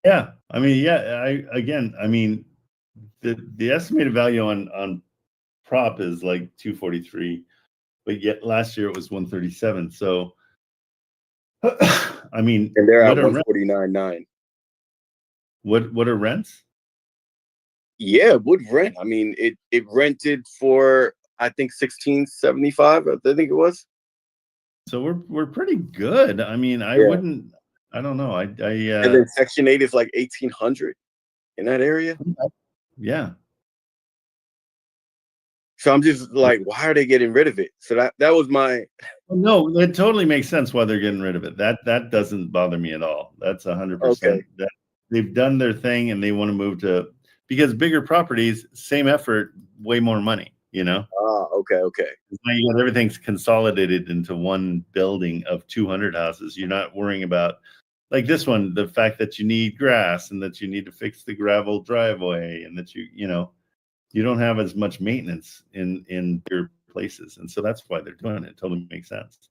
Yeah, I mean, yeah, I mean, the estimated value on prop is like 243, but yet last year it was 137. So, I mean, And they're at what are rent, 149.9. what are rents? Yeah, it would rent. I mean, it rented for I think 1675. I think it was. So we're pretty good. I mean, I Yeah, wouldn't. I don't know. and then Section 8 is like 1800 in that area. Yeah. So I'm just like, why are they getting rid of it? So that was my No, it totally makes sense why they're getting rid of it. That doesn't bother me at all. That's 100%. okay. That they've done their thing and they want to move to, because bigger properties, same effort, way more money. You know, Okay. now you got everything's consolidated into one building of 200 houses. You're not worrying about, like this one, the fact that you need grass and that you need to fix the gravel driveway and that you don't have as much maintenance in your places, and so that's why they're doing it. It totally makes sense.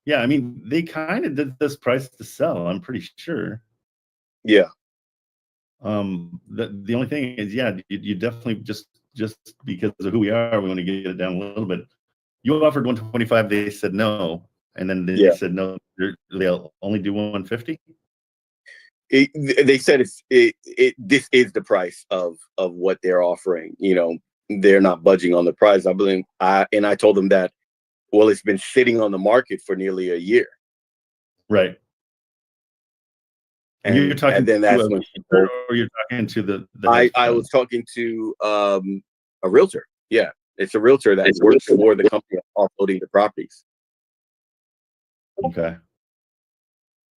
Yeah, I mean, they kind of did this price to sell, I'm pretty sure. Yeah. The only thing is, yeah, you definitely just because of who we are, we want to get it down a little bit. You offered 125, they said no, and then they Yeah. said no, they'll only do 150. They said this is the price of what they're offering. They're not budging on the price. I believe I told them that, well, it's been sitting on the market for nearly a year. Right. And you're And talking then to that's a when she realtor, told, or you're talking to the hedge I fund? was talking to a realtor. Yeah, it's a realtor that works for the company offloading the properties. Okay.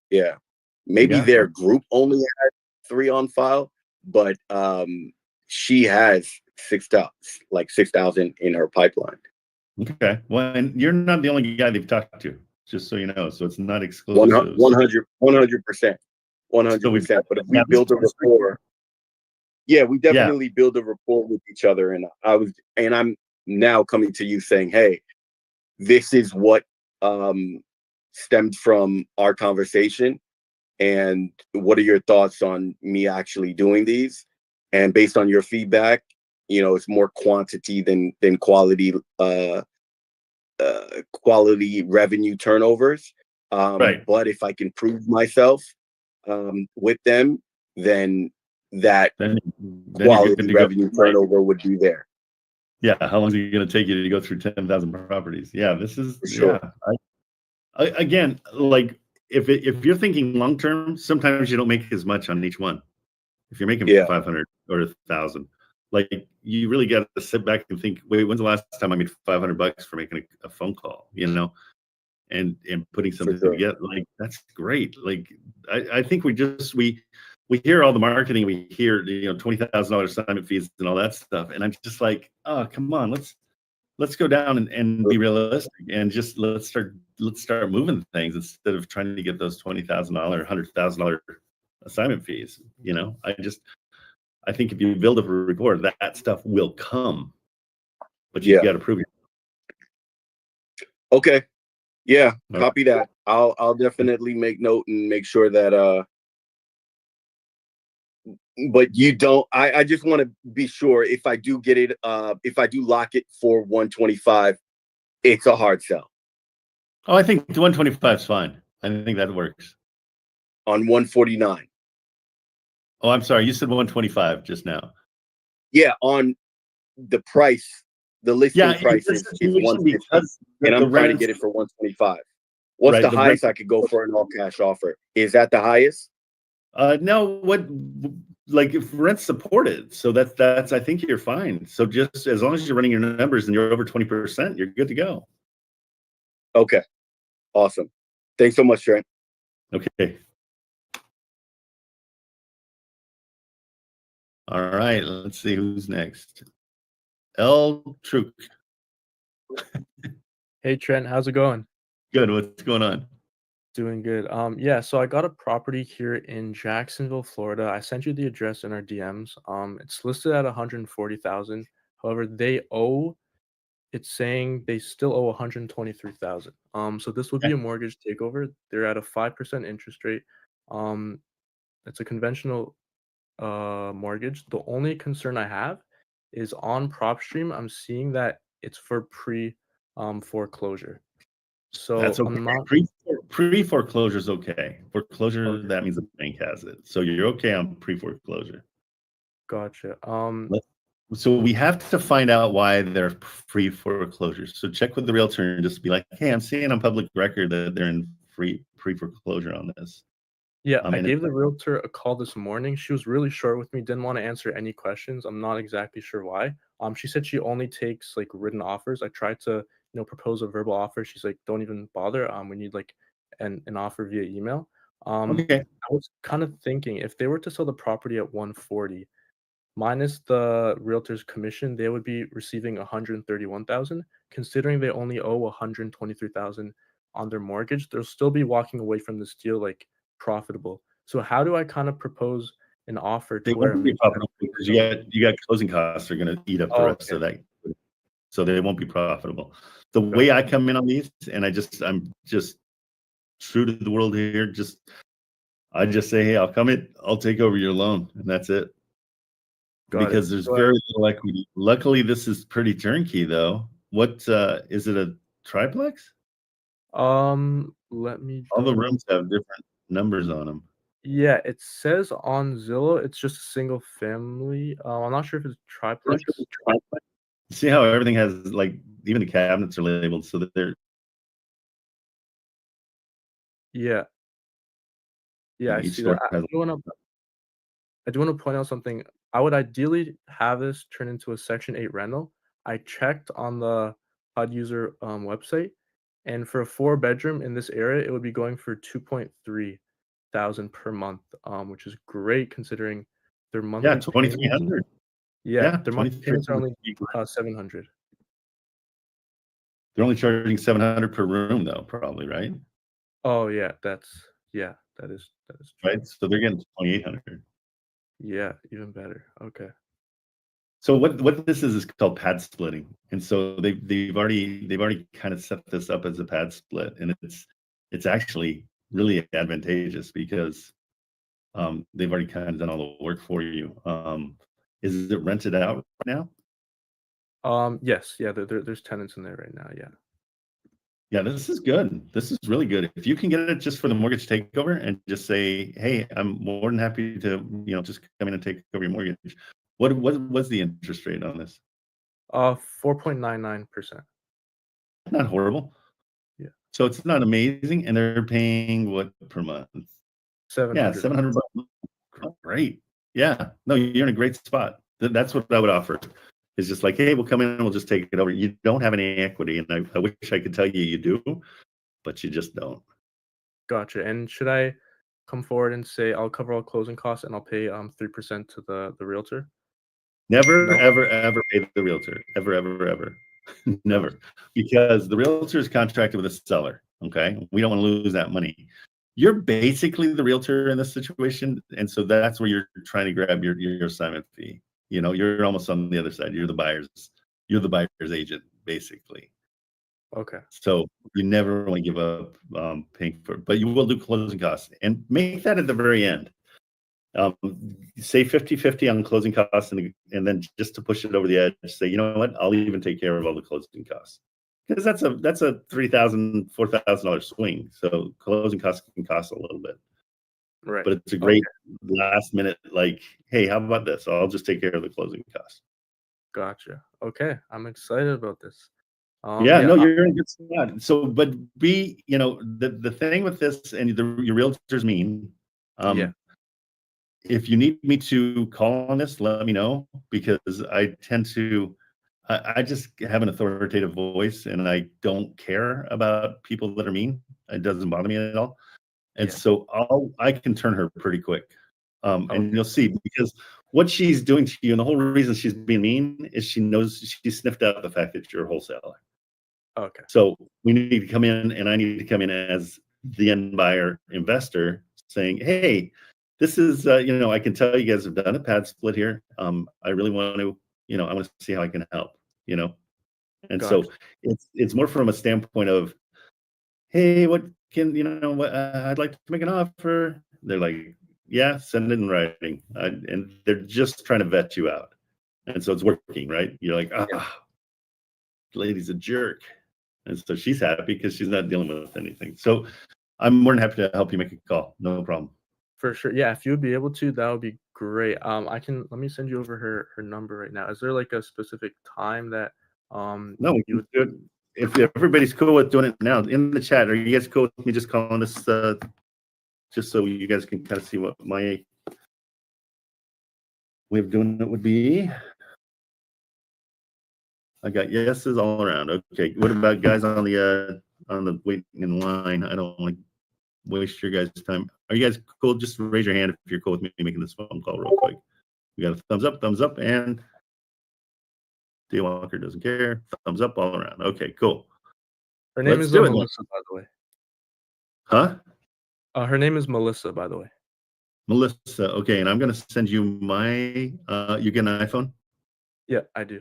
Yeah, maybe Yeah. their group only had 3 on file, but she has 6,000 in her pipeline. Okay. Well, and you're not the only guy they've talked to, just so you know. So it's not One exclusive. So, 100%, so we've 100%. got, But if we now this build a is pretty good. rapport, yeah, we Yeah. definitely build a rapport with each other. And I'm now coming to you saying, hey, this is what stemmed from our conversation, and what are your thoughts on me actually doing these? And based on your feedback, it's more quantity than quality, quality revenue turnovers. Right. But if I can prove myself with them, then that Then you're good quality to go. revenue Right. turnover would be there. Yeah. How long is it going to take you to go through 10,000 properties? Yeah. This is, For yeah. sure. Again, like if you're thinking long term, sometimes you don't make as much on each one. If you're making Yeah, 500 or 1,000, like you really got to sit back and think, wait, when's the last time I made $500 for making a phone call, and putting for something sure. together? Like, that's great. Like, I think we hear all the marketing, we hear, $20,000 assignment fees and all that stuff. And I'm just like, oh, come on, let's go down and be realistic and just let's start moving things instead of trying to get those $20,000, $100,000 assignment fees. I think if you build up a rapport, that stuff will come, but you Yeah. got to prove it. Okay. Yeah. All Copy that. I'll definitely make note and make sure that but you don't, I just want to be sure, if I do get it, if I do lock it for 125, it's a hard sell. Oh, I think the 125 is fine. I think that works. On 149. Oh, I'm sorry. You said 125 just now. Yeah, on the price, the Yeah, listing in price this is situation, 150, because and the I'm trying to rents, get it for 125. What's right? the The rent. highest I could go for an all cash offer? Is that the highest? No, like if rent's supported, so that's I think you're fine. So just as long as you're running your numbers and you're over 20%, you're good to go. Okay, awesome. Thanks so much, Trent. Okay. All right. Let's see who's next. L. Truk. Hey Trent, how's it going? Good. What's going on? Doing good. Yeah, so I got a property here in Jacksonville, Florida. I sent you the address in our DMs. It's listed at 140,000. However, they owe it's saying they still owe 123,000. So this would be a mortgage takeover. They're at a 5% interest rate. Um, it's a conventional mortgage. The only concern I have is on PropStream. I'm seeing that it's for foreclosure. That's So okay. I'm not Pre foreclosure is okay. Foreclosure, okay. that means the bank has it. So you're okay on pre foreclosure. Gotcha. So we have to find out why they're free foreclosures. So check with the realtor and just be like, hey, I'm seeing on public record that they're in free pre foreclosure on this. Yeah, I And gave the realtor a call this morning. She was really short with me, didn't want to answer any questions. I'm not exactly sure why. She said she only takes like written offers. I tried to, propose a verbal offer. She's like, don't even bother. We need like an offer via email. okay, I was kind of thinking if they were to sell the property at 140, minus the realtor's commission, they would be receiving 131,000. Considering they only owe 123,000 on their mortgage, they'll still be walking away from this deal like profitable. So how do I kind of propose an offer they to where it won't be makes sense profitable for because both? you got closing costs are going to eat up the Oh, rest okay, of that. So they won't be profitable. The way gotcha, I come in on these, and I'm just true to the world here. I just say, hey, I'll take over your loan, and that's it. got it. Because there's So very little equity. Luckily, this is pretty turnkey, though. What is it? A triplex? let me All the double. rooms have different numbers on them. Yeah, it says on Zillow it's just a single family. I'm not sure if it's triplex. See how everything has like even the cabinets are labeled so that they're Yeah, yeah, I each see that. store has. I do want to point out something. I would ideally have this turn into a Section 8 rental. I checked on the HUD user website, and for a four-bedroom in this area, it would be going for 2.3 thousand per month, which is great considering their Yeah, monthly payments. 2,300. Yeah, Yeah, their monthly payments are 2,300. only 700. They're only charging 700 per room though, probably, right? Oh yeah, that is true. Right? So they're getting 2,800. Yeah, even better. Okay. So what this is called pad splitting, and so they've already kind of set this up as a pad split, and it's actually really advantageous because they've already kind of done all the work for you. Is it rented out right now? Yes, yeah, there's tenants in there right now. Yeah. Yeah, this is good. This is really good. If you can get it just for the mortgage takeover and just say, hey, I'm more than happy to, just come in and take over your mortgage. What was the interest rate on this? 4.99%. Not horrible. Yeah. So it's not amazing, and they're paying what per month? Yeah, 700 a month. 700 bucks. Oh, great. Yeah. No, you're in a great spot. That's what I would offer. It's just like, hey, we'll come in and we'll just take it over. You don't have any equity, and I wish I could tell you you do, but you just don't. Gotcha. And should I come forward and say I'll cover all closing costs and I'll pay 3% to the realtor? Never, No? ever, ever pay the realtor. Ever, ever, ever. Gotcha. Never. Because the realtor is contracted with a seller. Okay. We don't want to lose that money. You're basically the realtor in this situation. And so that's where you're trying to grab your assignment fee. You're almost on the other side. You're the buyer's agent, basically. Okay. So you never want to give up paying for it, but you will do closing costs and make that at the very end. Um, say 50-50 on closing costs, and then just to push it over the edge, say, you know what, I'll even take care of all the closing costs. Because that's a $3,000, $4,000 swing. So closing costs can cost a little bit. Right. But it's a Okay. great last minute, like, hey, how about this? I'll just take care of the closing costs. Gotcha. Okay. I'm excited about this. Yeah, Yeah. no, you're in a good spot. So, but the thing with this, and your realtor's mean. Yeah. If you need me to call on this, let me know because I just have an authoritative voice and I don't care about people that are mean. It doesn't bother me at all. And Yeah. so I can turn her pretty quick. And Okay. you'll see because what she's doing to you, and the whole reason she's being mean is she knows she sniffed out the fact that you're a wholesaler. Okay. So we need to come in, and I need to come in as the end buyer investor saying, hey, this is, I can tell you guys have done a pad split here. I really want to, I want to see how I can help, And Gotcha. so it's more from a standpoint of, hey, what can what I'd like to make an offer. They're like, yeah, send it in writing, and they're just trying to vet you out, and so it's working, right? You're like, lady's a jerk, and so she's happy because she's not dealing with anything. So I'm more than happy to help you make a call, no problem. For sure. Yeah, if you would be able to, that would be great. Let me send you over her number right now. Is there like a specific time that No, we you can would do it. If everybody's cool with doing it now in the chat, are you guys cool with me just calling this just so you guys can kind of see what my way of doing it would be? I got yeses all around. Okay, what about guys on the waiting in line? I don't want to waste your guys' time. Are you guys cool? Just raise your hand if you're cool with me making this phone call real quick. We got a thumbs up, and D Walker doesn't care. Thumbs up all around. Okay, cool. Her name Let's is do it. Melissa, by the way. Huh? Her name is Melissa, by the way. Melissa. Okay, and I'm gonna send you my. You get an iPhone? Yeah, I do.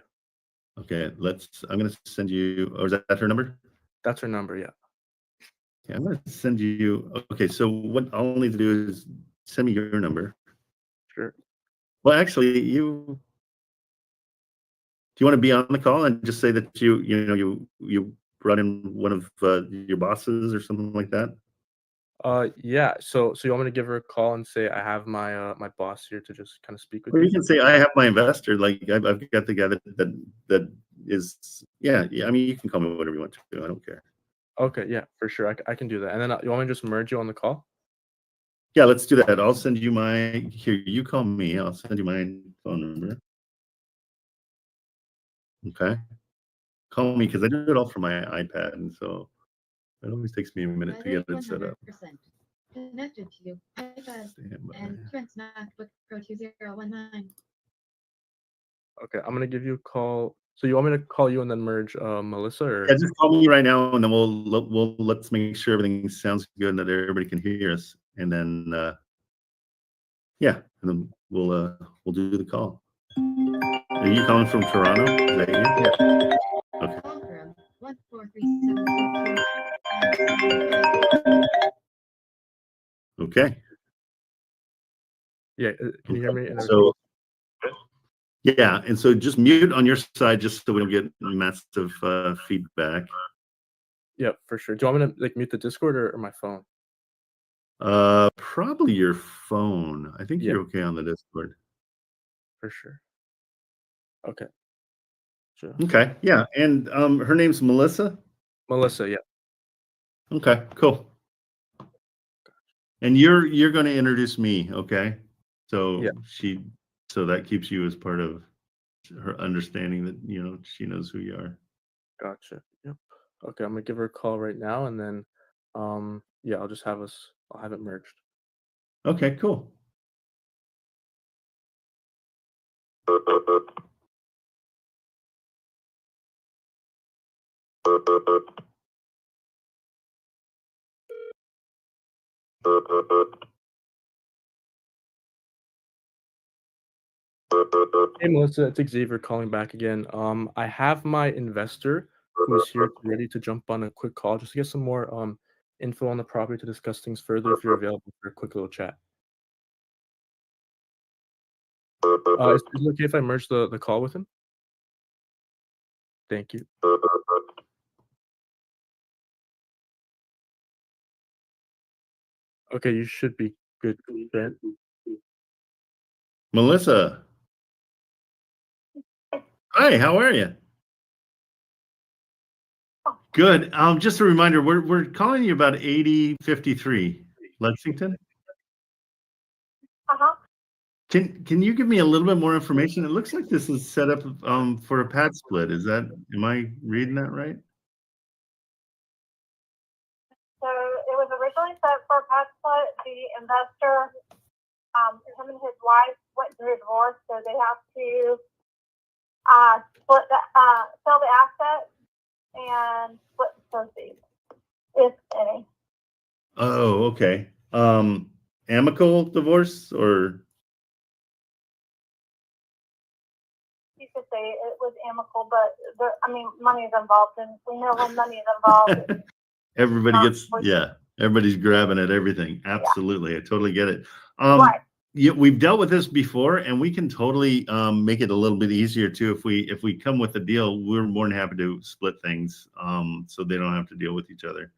Okay, I'm gonna send you. Or is that her number? That's her number. Yeah. Okay, I'm gonna send you. Okay, so what I'll need to do is send me your number. Sure. Well, actually, do you want to be on the call and just say that you brought in one of your bosses or something like that? Yeah. So you want me to give her a call and say I have my boss here to just kind of speak with Or you? you can say I have my investor. Like I've got the guy that is. Yeah. I mean, you can call me whatever you want to. I don't care. Okay. Yeah, for sure. I can do that. And then you want me to just merge you on the call? Yeah, let's do that. I'll send you here. You call me. I'll send you my phone number. Okay. Call me because I do it all from my iPad, and so it always takes me a minute to get it set up. Connected to you. iPad and Trent's MacBook Pro 2019. Okay, I'm gonna give you a call. So you want me to call you and then merge Melissa, or? Yeah, just call me right now, and then let's make sure everything sounds good and that everybody can hear us, and then and then we'll do the call. Are you calling from Toronto? Is that you? Yeah. Okay. Call 14372. Okay. Yeah. Can you hear me? So yeah, and so just mute on your side just so we don't get massive feedback. Yeah, for sure. Do you want me to like mute the Discord or my phone? Probably your phone. I think Yeah. you're okay on the Discord. For sure. Okay. Sure. Okay. Yeah, and her name's Melissa. Melissa, yeah. Okay, cool. And you're going to introduce me, okay? So Yeah. so that keeps you as part of her understanding that she knows who you are. Gotcha. Yep. Okay, I'm gonna give her a call right now, and then yeah, I'll have it merged. Okay, cool. Hey Melissa, it's Xavier calling back again. I have my investor who's here ready to jump on a quick call just to get some more info on the property to discuss things further if you're available for a quick little chat. Is it okay if I merge the call with him? Thank you. Okay, you should be good, Trent. Melissa. Hi, how are you? Good. Just a reminder, we're calling you about 8053 Lexington. Can you give me a little bit more information? It looks like this is set up for a pad split. Am I reading that right? So it was originally set for a pad split. The investor, him and his wife went through a divorce, so they have to sell the asset and split the proceeds, if any. Oh, okay. Amicable divorce or you could say it was amicable, but money is involved, and we know when money is involved. Everybody gets, everybody's grabbing at everything. Absolutely. I totally get it. Right. Yeah, we've dealt with this before, and we can totally make it a little bit easier too. If we come with a deal, we're more than happy to split things, so they don't have to deal with each other.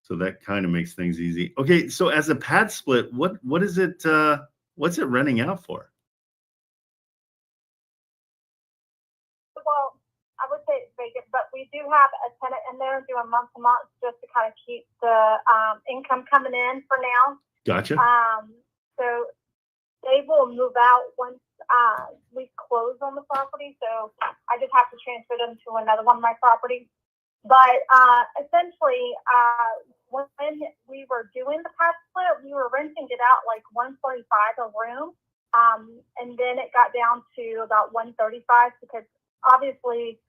So that kind of makes things easy. Okay, so as a pad split, what is it? What's it renting out for? Well, I would say it's vacant, but we do have a tenant in there doing month to month just to kind of keep the income coming in for now. Gotcha. So they will move out once we close on the property. So I just have to transfer them to another one of my properties. But essentially, when we were doing the pad split, we were renting it out like $145 a room, and then it got down to about $135 because obviously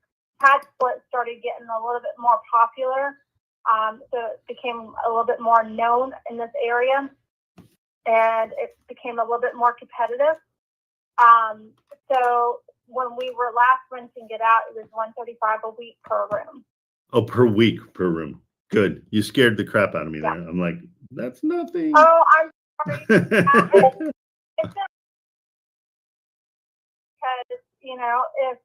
pad split started getting a little bit more popular, so it became a little bit more known in this area, and it became a little bit more competitive. So when we were last renting it out, it was $135 a week per room. Oh, per week, per room. Good. You scared the crap out of me there. I'm like, that's nothing. Oh, I'm sorry. It's just because, if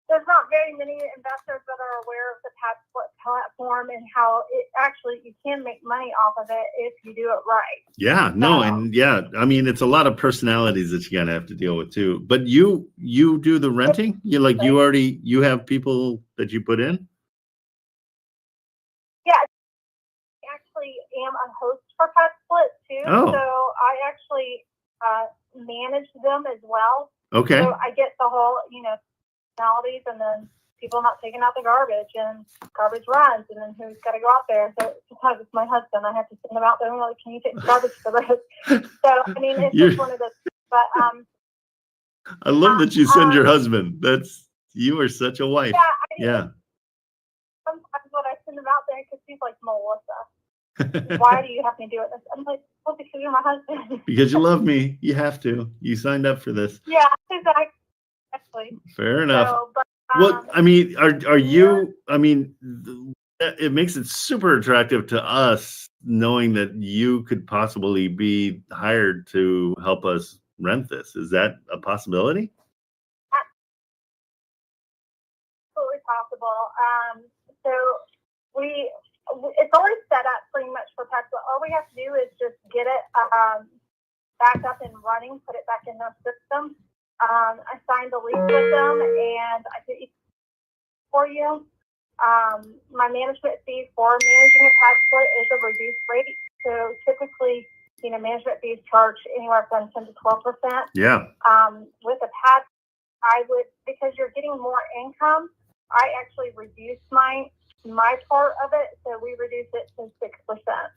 there's not very many investors that are aware of the pad split platform and how it actually, you can make money off of it if you do it right. Yeah, no, and I mean, it's a lot of personalities that you gotta have to deal with too. But you do the renting? You have people that you put in? Yeah, I actually am a host for pad split too. Oh. So I actually manage them as well. Okay. So I get the whole, personalities, and then people not taking out the garbage, and garbage runs, and then who's got to go out there. So sometimes it's my husband. I have to send him out there and like, can you take the garbage for this? So I mean, it's just one of those. But I love that you send your husband. You are such a wife. Yeah. Sometimes when I send him out there, because he's like, Melissa, why do you have me do it? I'm like, well, because you're my husband. Because you love me. You have to. You signed up for this. Yeah, exactly. Fair enough. So, but, what I mean, are you? I mean, it makes it super attractive to us knowing that you could possibly be hired to help us rent this. Is that a possibility? Absolutely possible. So it's already set up pretty much for pets. But all we have to do is just get it back up and running, put it back in their system. I signed a lease with them, and I did for you. My management fee for managing a pad split is a reduced rate. So typically, management fees charge anywhere from 10 to 12%. Yeah. With a pad, I would, because you're getting more income, I actually reduced my part of it. So we reduced it to 6%.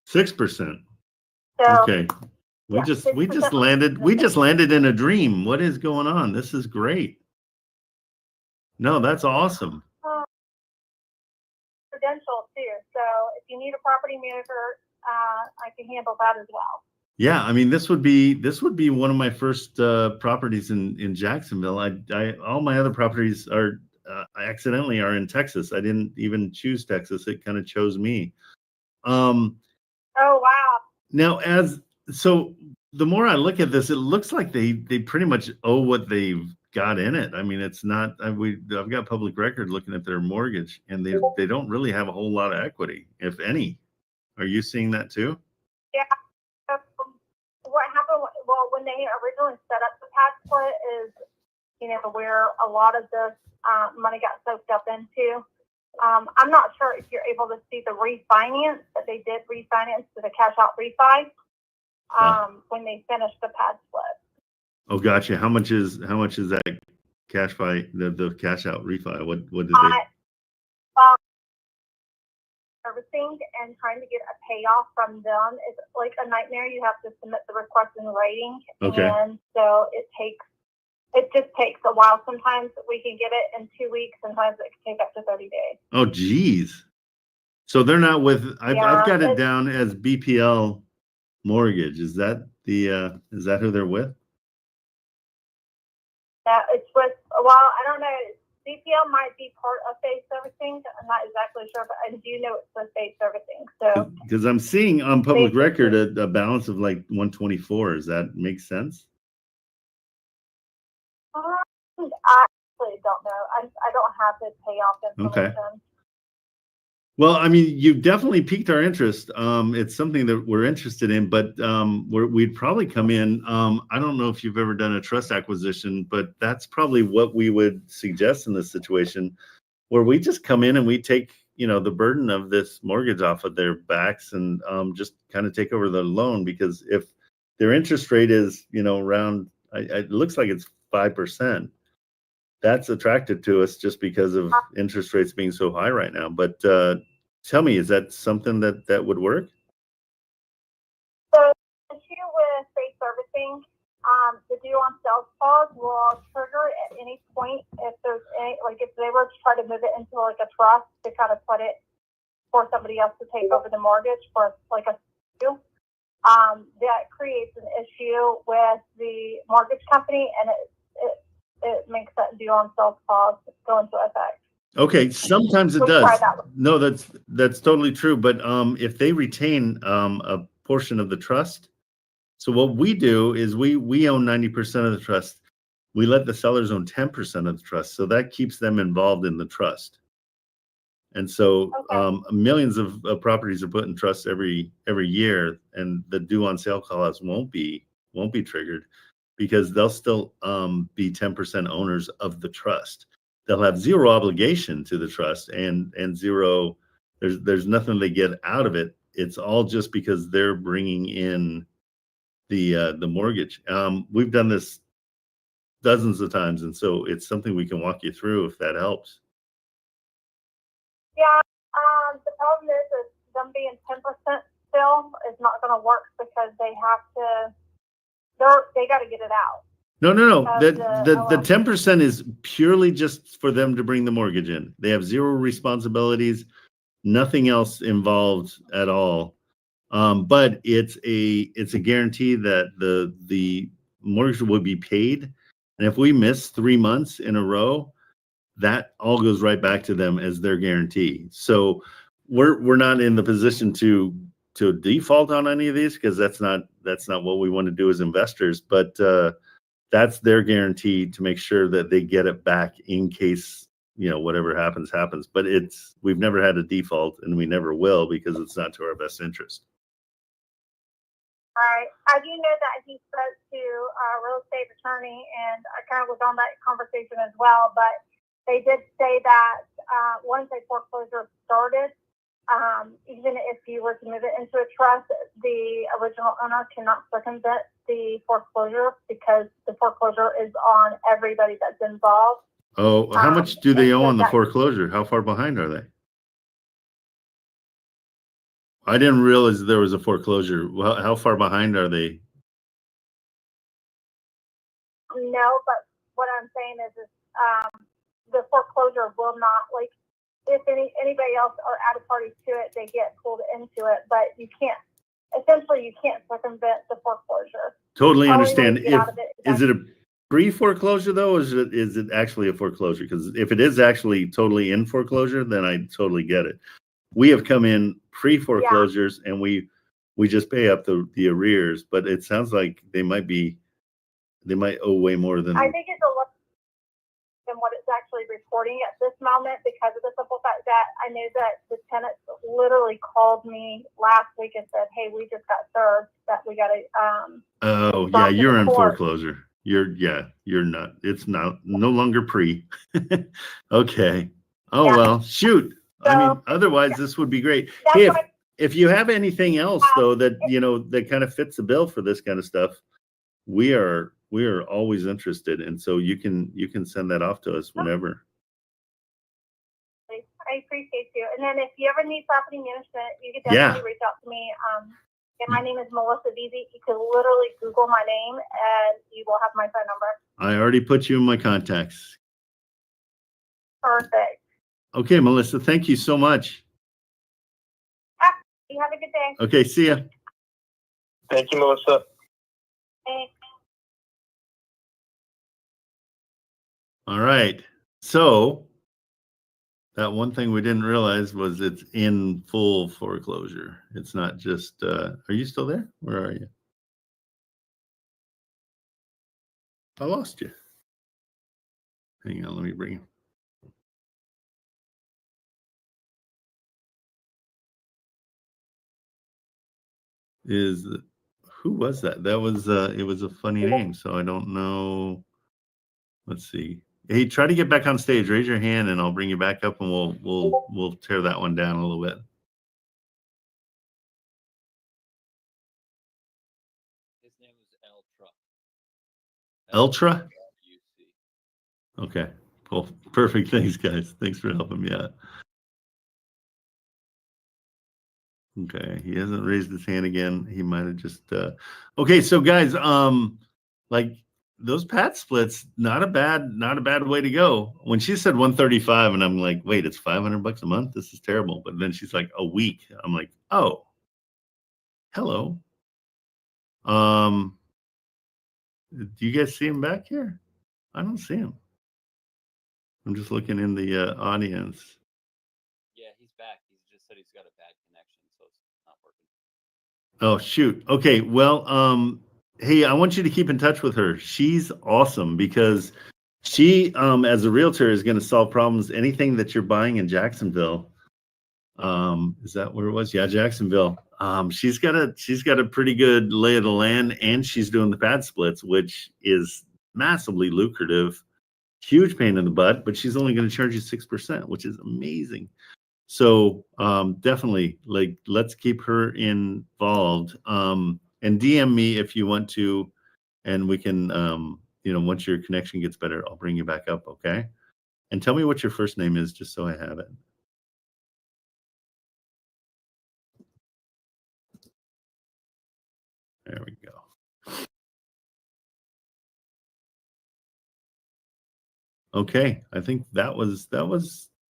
6%. So, okay. We just landed in a dream. What is going on? This is great. No, that's awesome. Credential too. So if you need a property manager, I can handle that as well. Yeah, I mean, this would be one of my first properties in Jacksonville. All my other properties are accidentally are in Texas. I didn't even choose Texas. It kind of chose me. Oh wow. Now, so the more I look at this, it looks like they pretty much owe what they've got in it. I mean, it's not. I've got public record looking at their mortgage, and they don't really have a whole lot of equity, if any. Are you seeing that too? Yeah. What happened? Well, when they originally set up the pad split is, where a lot of this money got soaked up into. I'm not sure if you're able to see the refinance that they did refinance to the cash out refi when they finished the pad split. Oh, gotcha. How much is that cash the cash out refi? What did they? Servicing and trying to get a payoff from them is like a nightmare. You have to submit the request in writing, and so it just takes a while. Sometimes we can get it in 2 weeks. Sometimes it can take up to 30 days. Oh, geez. So they're not with. I've got it down as BPL Mortgage. Is that who they're with? Yeah, it's with, well, I don't know. CPL might be part of phase servicing. I'm not exactly sure, but I do know it's with phase servicing. So, Because I'm seeing on public Basically. record a balance of like 124. Does that make sense? I actually don't know. I don't have the payoff information. Okay. Well, I mean, you've definitely piqued our interest. It's something that we're interested in, but we'd probably come in. I don't know if you've ever done a trust acquisition, but that's probably what we would suggest in this situation, where we just come in and we take, the burden of this mortgage off of their backs and just kind of take over the loan. Because if their interest rate is, around, it looks like it's 5%. That's attracted to us just because of interest rates being so high right now. But tell me, is that something that would work? So, the issue with phase servicing, the due on sales clause will trigger at any point if there's any, like if they were to try to move it into like a trust to kind of put it for somebody else to take over the mortgage for like a due. That creates an issue with the mortgage company, and it makes that due on sales clause go into effect. Okay, sometimes it We'll does. try that one. No, that's totally true. But if they retain a portion of the trust, so what we do is we own 90% of the trust. We let the sellers own 10% of the trust, so that keeps them involved in the trust. And so millions of properties are put in trust every year, and the due on sale clause won't be triggered because they'll still be 10% owners of the trust. They'll have zero obligation to the trust and zero. There's nothing they get out of it. It's all just because they're bringing in the mortgage. We've done this dozens of times, and so it's something we can walk you through if that helps. Yeah. The problem is them being 10% still is not going to work because they got to get it out. No. The LLC. 10% is purely just for them to bring the mortgage in. They have zero responsibilities, nothing else involved at all. But it's a guarantee that the mortgage will be paid. And if we miss 3 months in a row, that all goes right back to them as their guarantee. So we're not in the position to default on any of these because that's not what we want to do as investors. But that's their guarantee to make sure that they get it back in case whatever happens. But we've never had a default, and we never will because it's not to our best interest. Right. I do know that he spoke to a real estate attorney, and I kind of was on that conversation as well. But they did say that once a foreclosure started, even if you were to move it into a trust, the original owner cannot circumvent the foreclosure because the foreclosure is on everybody that's involved. Oh, how much do they owe so on the that- foreclosure? How far behind are they? I didn't realize there was a foreclosure. Well, how far behind are they? No, but what I'm saying is the foreclosure will not, like, if anybody else are added parties to it, they get pulled into it, but you can't circumvent the foreclosure. Totally Only way understand. to get out of it Is it a pre-foreclosure though, or is it actually a foreclosure? Because if it is actually totally in foreclosure, then I totally get it. We have come in pre-foreclosures and we just pay up the arrears, but it sounds like they might owe way more than. I think it's a lot than what it's actually reporting at this moment because of the simple fact that I knew that the tenants literally called me last week and said, "Hey, we just got served that we got to." Oh yeah, you're in foreclosure. You're not. It's no longer pre. Okay. Oh Yeah. well, shoot. So, I mean, otherwise this would be great. That's Hey, why- if you have anything else though that that kind of fits the bill for this kind of stuff, we are always interested, and so you can send that off to us whenever. I appreciate you. And then if you ever need property management, you can definitely reach out to me. And my name is Melissa Beebe. You can literally Google my name and you will have my phone number. I already put you in my contacts. Perfect. Okay, Melissa, thank you so much. You have a good day. Okay, see ya. Thank you, Melissa. Thanks. All right. So that one thing we didn't realize was it's in full foreclosure. It's not just, are you still there? Where are you? I lost you. Hang on, let me bring you. Who was that? That was it was a funny name, so I don't know. Let's see. Hey, try to get back on stage. Raise your hand and I'll bring you back up and we'll tear that one down a little bit. His name is Eltra? Eltra? Okay. Cool. Perfect. Thanks, guys. Thanks for helping me out. Okay, he hasn't raised his hand again. He might have just okay, so guys, like those pad splits, not a bad way to go. When she said 135 and I'm like, wait, it's $500 a month? This is terrible. But then she's like a week. I'm like, oh, hello. Do you guys see him back here? I don't see him. I'm just looking in the audience. Yeah, he's back. He's just said he's got a bad connection, so it's not working. Oh shoot. Okay. Well, hey, I want you to keep in touch with her. She's awesome because she, as a realtor, is going to solve problems. Anything that you're buying in Jacksonville. Is that where it was? Yeah, Jacksonville. She's got a pretty good lay of the land, and she's doing the pad splits, which is massively lucrative. Huge pain in the butt, but she's only going to charge you 6%, which is amazing. So definitely, like, let's keep her involved. And DM me if you want to, and we can, once your connection gets better, I'll bring you back up, okay? And tell me what your first name is, just so I have it. There we go. Okay, I think that was.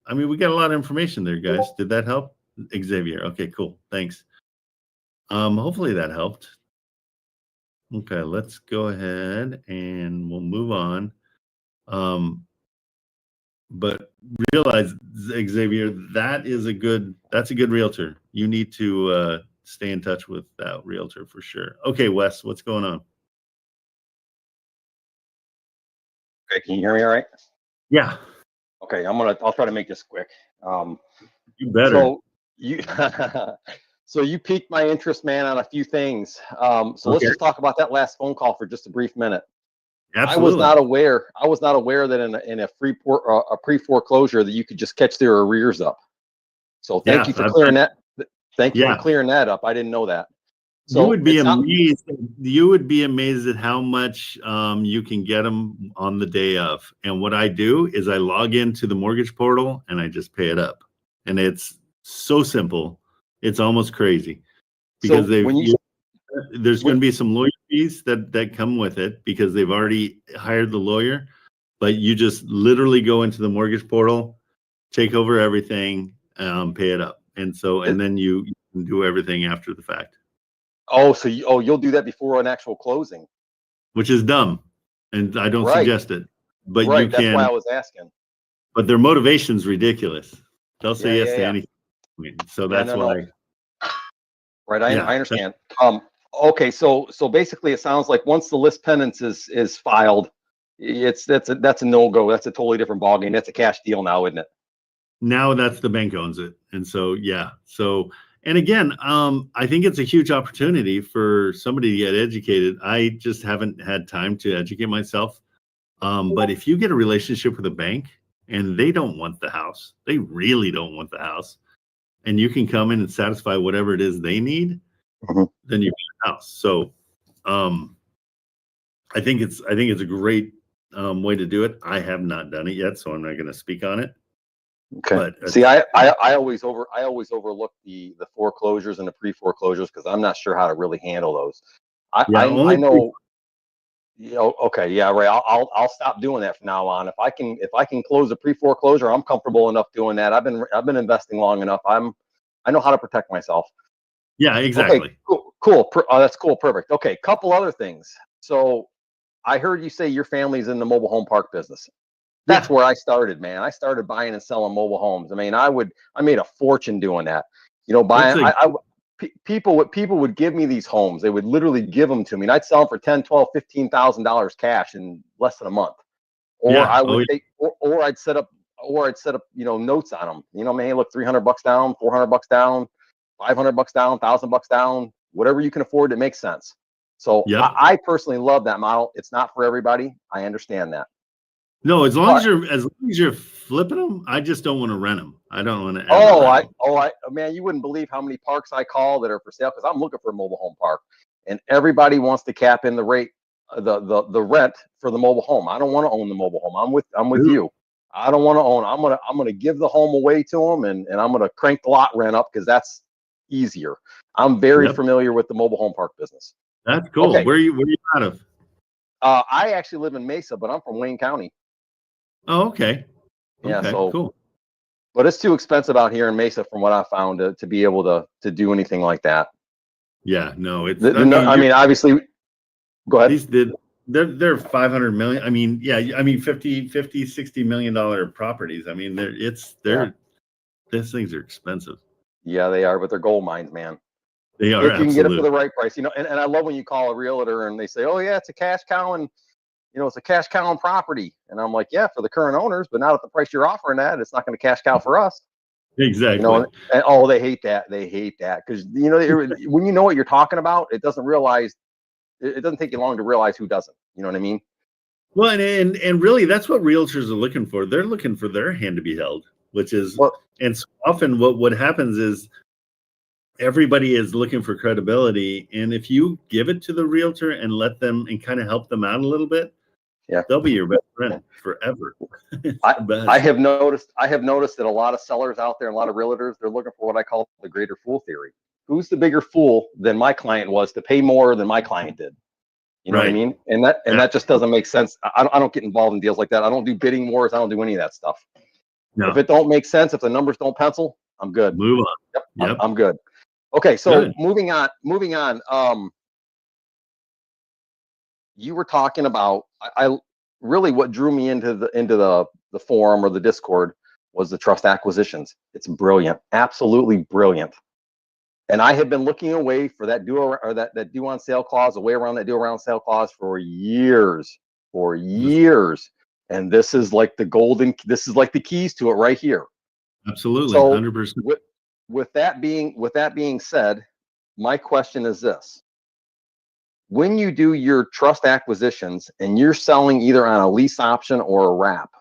I mean, we got a lot of information there, guys. Did that help, Xavier? Okay, cool. Thanks. Hopefully that helped. Okay, let's go ahead and we'll move on. But realize, Xavier, that's a good realtor. You need to stay in touch with that realtor for sure. Okay, Wes, what's going on? Okay, can you hear me all right? Yeah. Okay, I'll try to make this quick. You better. So you so you piqued my interest, man, on a few things. So let's just talk about that last phone call for just a brief minute. Absolutely. I was not aware that in a pre-foreclosure that you could just catch their arrears up. So thank you for clearing that. Thank you for clearing that up. I didn't know that. So you would be amazed. You would be amazed at how much you can get them on the day of. And what I do is I log into the mortgage portal and I just pay it up. And it's so simple. It's almost crazy because there's going to be some lawyer fees that come with it because they've already hired the lawyer. But you just literally go into the mortgage portal, take over everything, pay it up, and then you can do everything after the fact. Oh, so you'll do that before an actual closing, which is dumb, and I don't suggest it. But you can. That's why I was asking. But their motivation's ridiculous. They'll say yes to anything. So that's why. Right, I understand. Okay, so basically, it sounds like once the list penance is filed, that's a no-go. That's a totally different ballgame. That's a cash deal now, isn't it? Now that's the bank owns it, and so and again, I think it's a huge opportunity for somebody to get educated. I just haven't had time to educate myself. But if you get a relationship with a bank and they don't want the house, they really don't want the house, and you can come in and satisfy whatever it is they need, then you get a house. So I think it's a great way to do it. I have not done it yet, so I'm not going to speak on it. Okay. But see, I always overlook the foreclosures and the pre-foreclosures because I'm not sure how to really handle those. I know. Okay, yeah, right. I'll stop doing that from now on. If I can close a pre-foreclosure, I'm comfortable enough doing that. I've been investing long enough. I know how to protect myself. Yeah, exactly. Okay, cool. That's cool. Perfect. Okay, couple other things. So I heard you say your family's in the mobile home park business. That's where I started, man. I started buying and selling mobile homes. I mean, I made a fortune doing that. You know, buying. People would give me these homes. They would literally give them to me, and I'd sell them for $10,000, $12,000, $15,000 cash in less than a month. Or I would take, or I'd set up, notes on them. You know, man, hey, look, $300 down, $400 down, $500 down, $1,000 down, whatever you can afford. It makes sense. So I personally love that model. It's not for everybody. I understand that. No, as long as you're flipping them, I just don't want to rent them. I don't want to. Man, you wouldn't believe how many parks I call that are for sale because I'm looking for a mobile home park, and everybody wants to cap in the rate, the rent for the mobile home. I don't want to own the mobile home. I'm with you. I don't want to own. I'm gonna give the home away to them, and I'm gonna crank the lot rent up because that's easier. I'm very familiar with the mobile home park business. That's cool. Okay. Where are you out of? I actually live in Mesa, but I'm from Wayne County. Oh, okay. Yeah, okay, so cool. But it's too expensive out here in Mesa, from what I found, to be able to do anything like that. Yeah, no, it's. I mean, obviously, go ahead. They're 500 million. I mean, yeah, I mean, 50, $60 million properties. I mean, these things are expensive. Yeah, they are, but they're gold mines, man. They are. If you can get it for the right price, and I love when you call a realtor and they say, "Oh yeah, it's a cash cow and it's a cash cow on property," and I'm like, "Yeah, for the current owners, but not at the price you're offering that. It's not going to cash cow for us." Exactly. And they hate that. They hate that because when you know what you're talking about, it doesn't take you long to realize who doesn't. You know what I mean? Well, and really, that's what realtors are looking for. They're looking for their hand to be held, which is, and so often what happens is everybody is looking for credibility, and if you give it to the realtor and let them and kind of help them out a little bit, they'll be your best friend forever. I have noticed that a lot of sellers out there, and a lot of realtors, they're looking for what I call the greater fool theory. Who's the bigger fool than my client was to pay more than my client did? You know what I mean? And that just doesn't make sense. I don't get involved in deals like that. I don't do bidding wars. I don't do any of that stuff. No. If it don't make sense, if the numbers don't pencil, I'm good. Move on. Yep. I'm good. Okay, so moving on. You were talking about I really what drew me into the forum or the Discord was the trust acquisitions. It's brilliant, absolutely brilliant. And I have been looking away for that due or that due on sale clause, away around that due around sale clause for years. And this is like the keys to it right here. Absolutely, so 100%. With that being said, my question is this: when you do your trust acquisitions and you're selling either on a lease option or a wrap,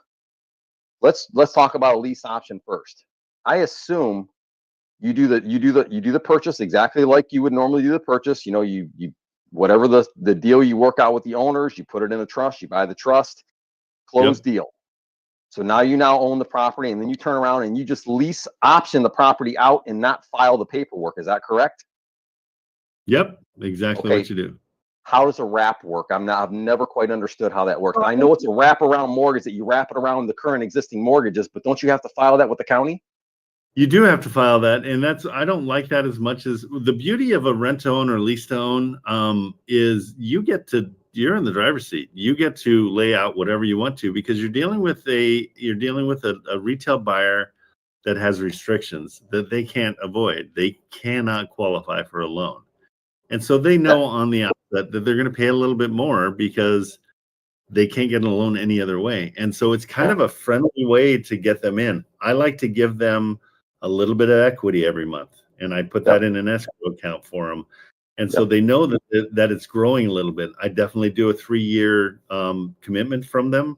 let's talk about a lease option first. I assume you do the purchase exactly like you would normally do the purchase. You whatever the deal you work out with the owners, you put it in a trust, you buy the trust, close deal. So now you own the property, and then you turn around and you just lease option the property out and not file the paperwork. Is that correct? Yep, exactly what you do. How does a wrap work? I've never quite understood how that works. I know it's a wraparound mortgage that you wrap it around the current existing mortgages, but don't you have to file that with the county? You do have to file that, and I don't like that as much. As the beauty of a rent to own or lease to own is you're in the driver's seat. You get to lay out whatever you want to, because you're dealing with a retail buyer that has restrictions that they can't avoid. They cannot qualify for a loan. And so they know on the outset that they're going to pay a little bit more because they can't get a loan any other way. And so it's kind of a friendly way to get them in. I like to give them a little bit of equity every month, and I put that in an escrow account for them. And so they know that it's growing a little bit. I definitely do a 3-year commitment from them,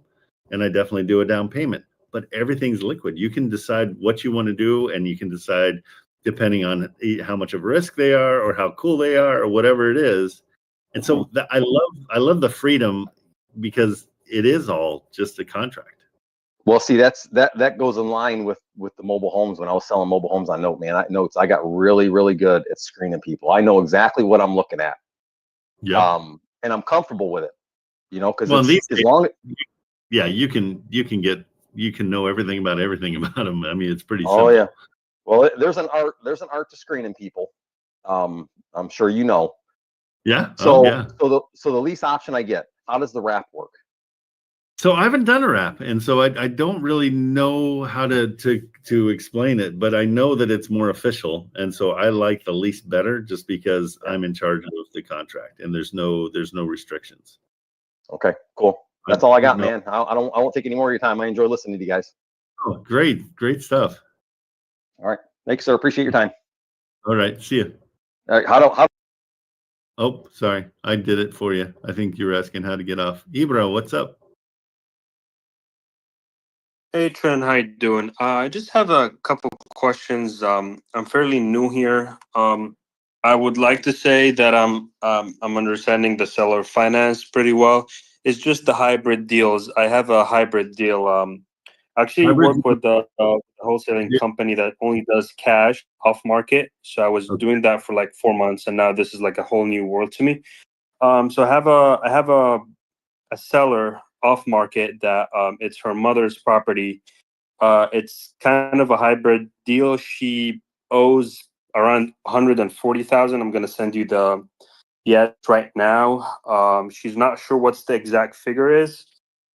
and I definitely do a down payment. But everything's liquid. You can decide what you want to do, and you can decide depending on how much of a risk they are or how cool they are or whatever it is. And so I love the freedom, because it is all just a contract. Well, see, that goes in line with the mobile homes. When I was selling mobile homes on Notes, I got really, really good at screening people. I know exactly what I'm looking at. Yeah. And I'm comfortable with it, because as long as you can know everything about them. I mean, it's pretty simple. Oh yeah. Well, there's an art to screening people. I'm sure you know. Yeah. So the lease option I get, how does the wrap work? So I haven't done a wrap, and so I don't really know how to explain it, but I know that it's more official, and so I like the lease better just because I'm in charge of the contract and there's no restrictions. Okay, cool. That's all I got, man. I won't take any more of your time. I enjoy listening to you guys. Oh, great stuff. All right, thanks, sir. Appreciate your time. All right, see you. All right, how? Oh, sorry, I did it for you. I think you were asking how to get off. Ibra, what's up? Hey Trent, how you doing? I just have a couple questions. I'm fairly new here. I would like to say that I'm understanding the seller finance pretty well. It's just the hybrid deals. I have a hybrid deal. Actually work with a wholesaling company that only does cash off market. So I was doing that for like 4 months, and now this is like a whole new world to me. So I have a seller off market that it's her mother's property. It's kind of a hybrid deal. She owes around 140,000. I'm gonna send you the right now. She's not sure what's the exact figure is,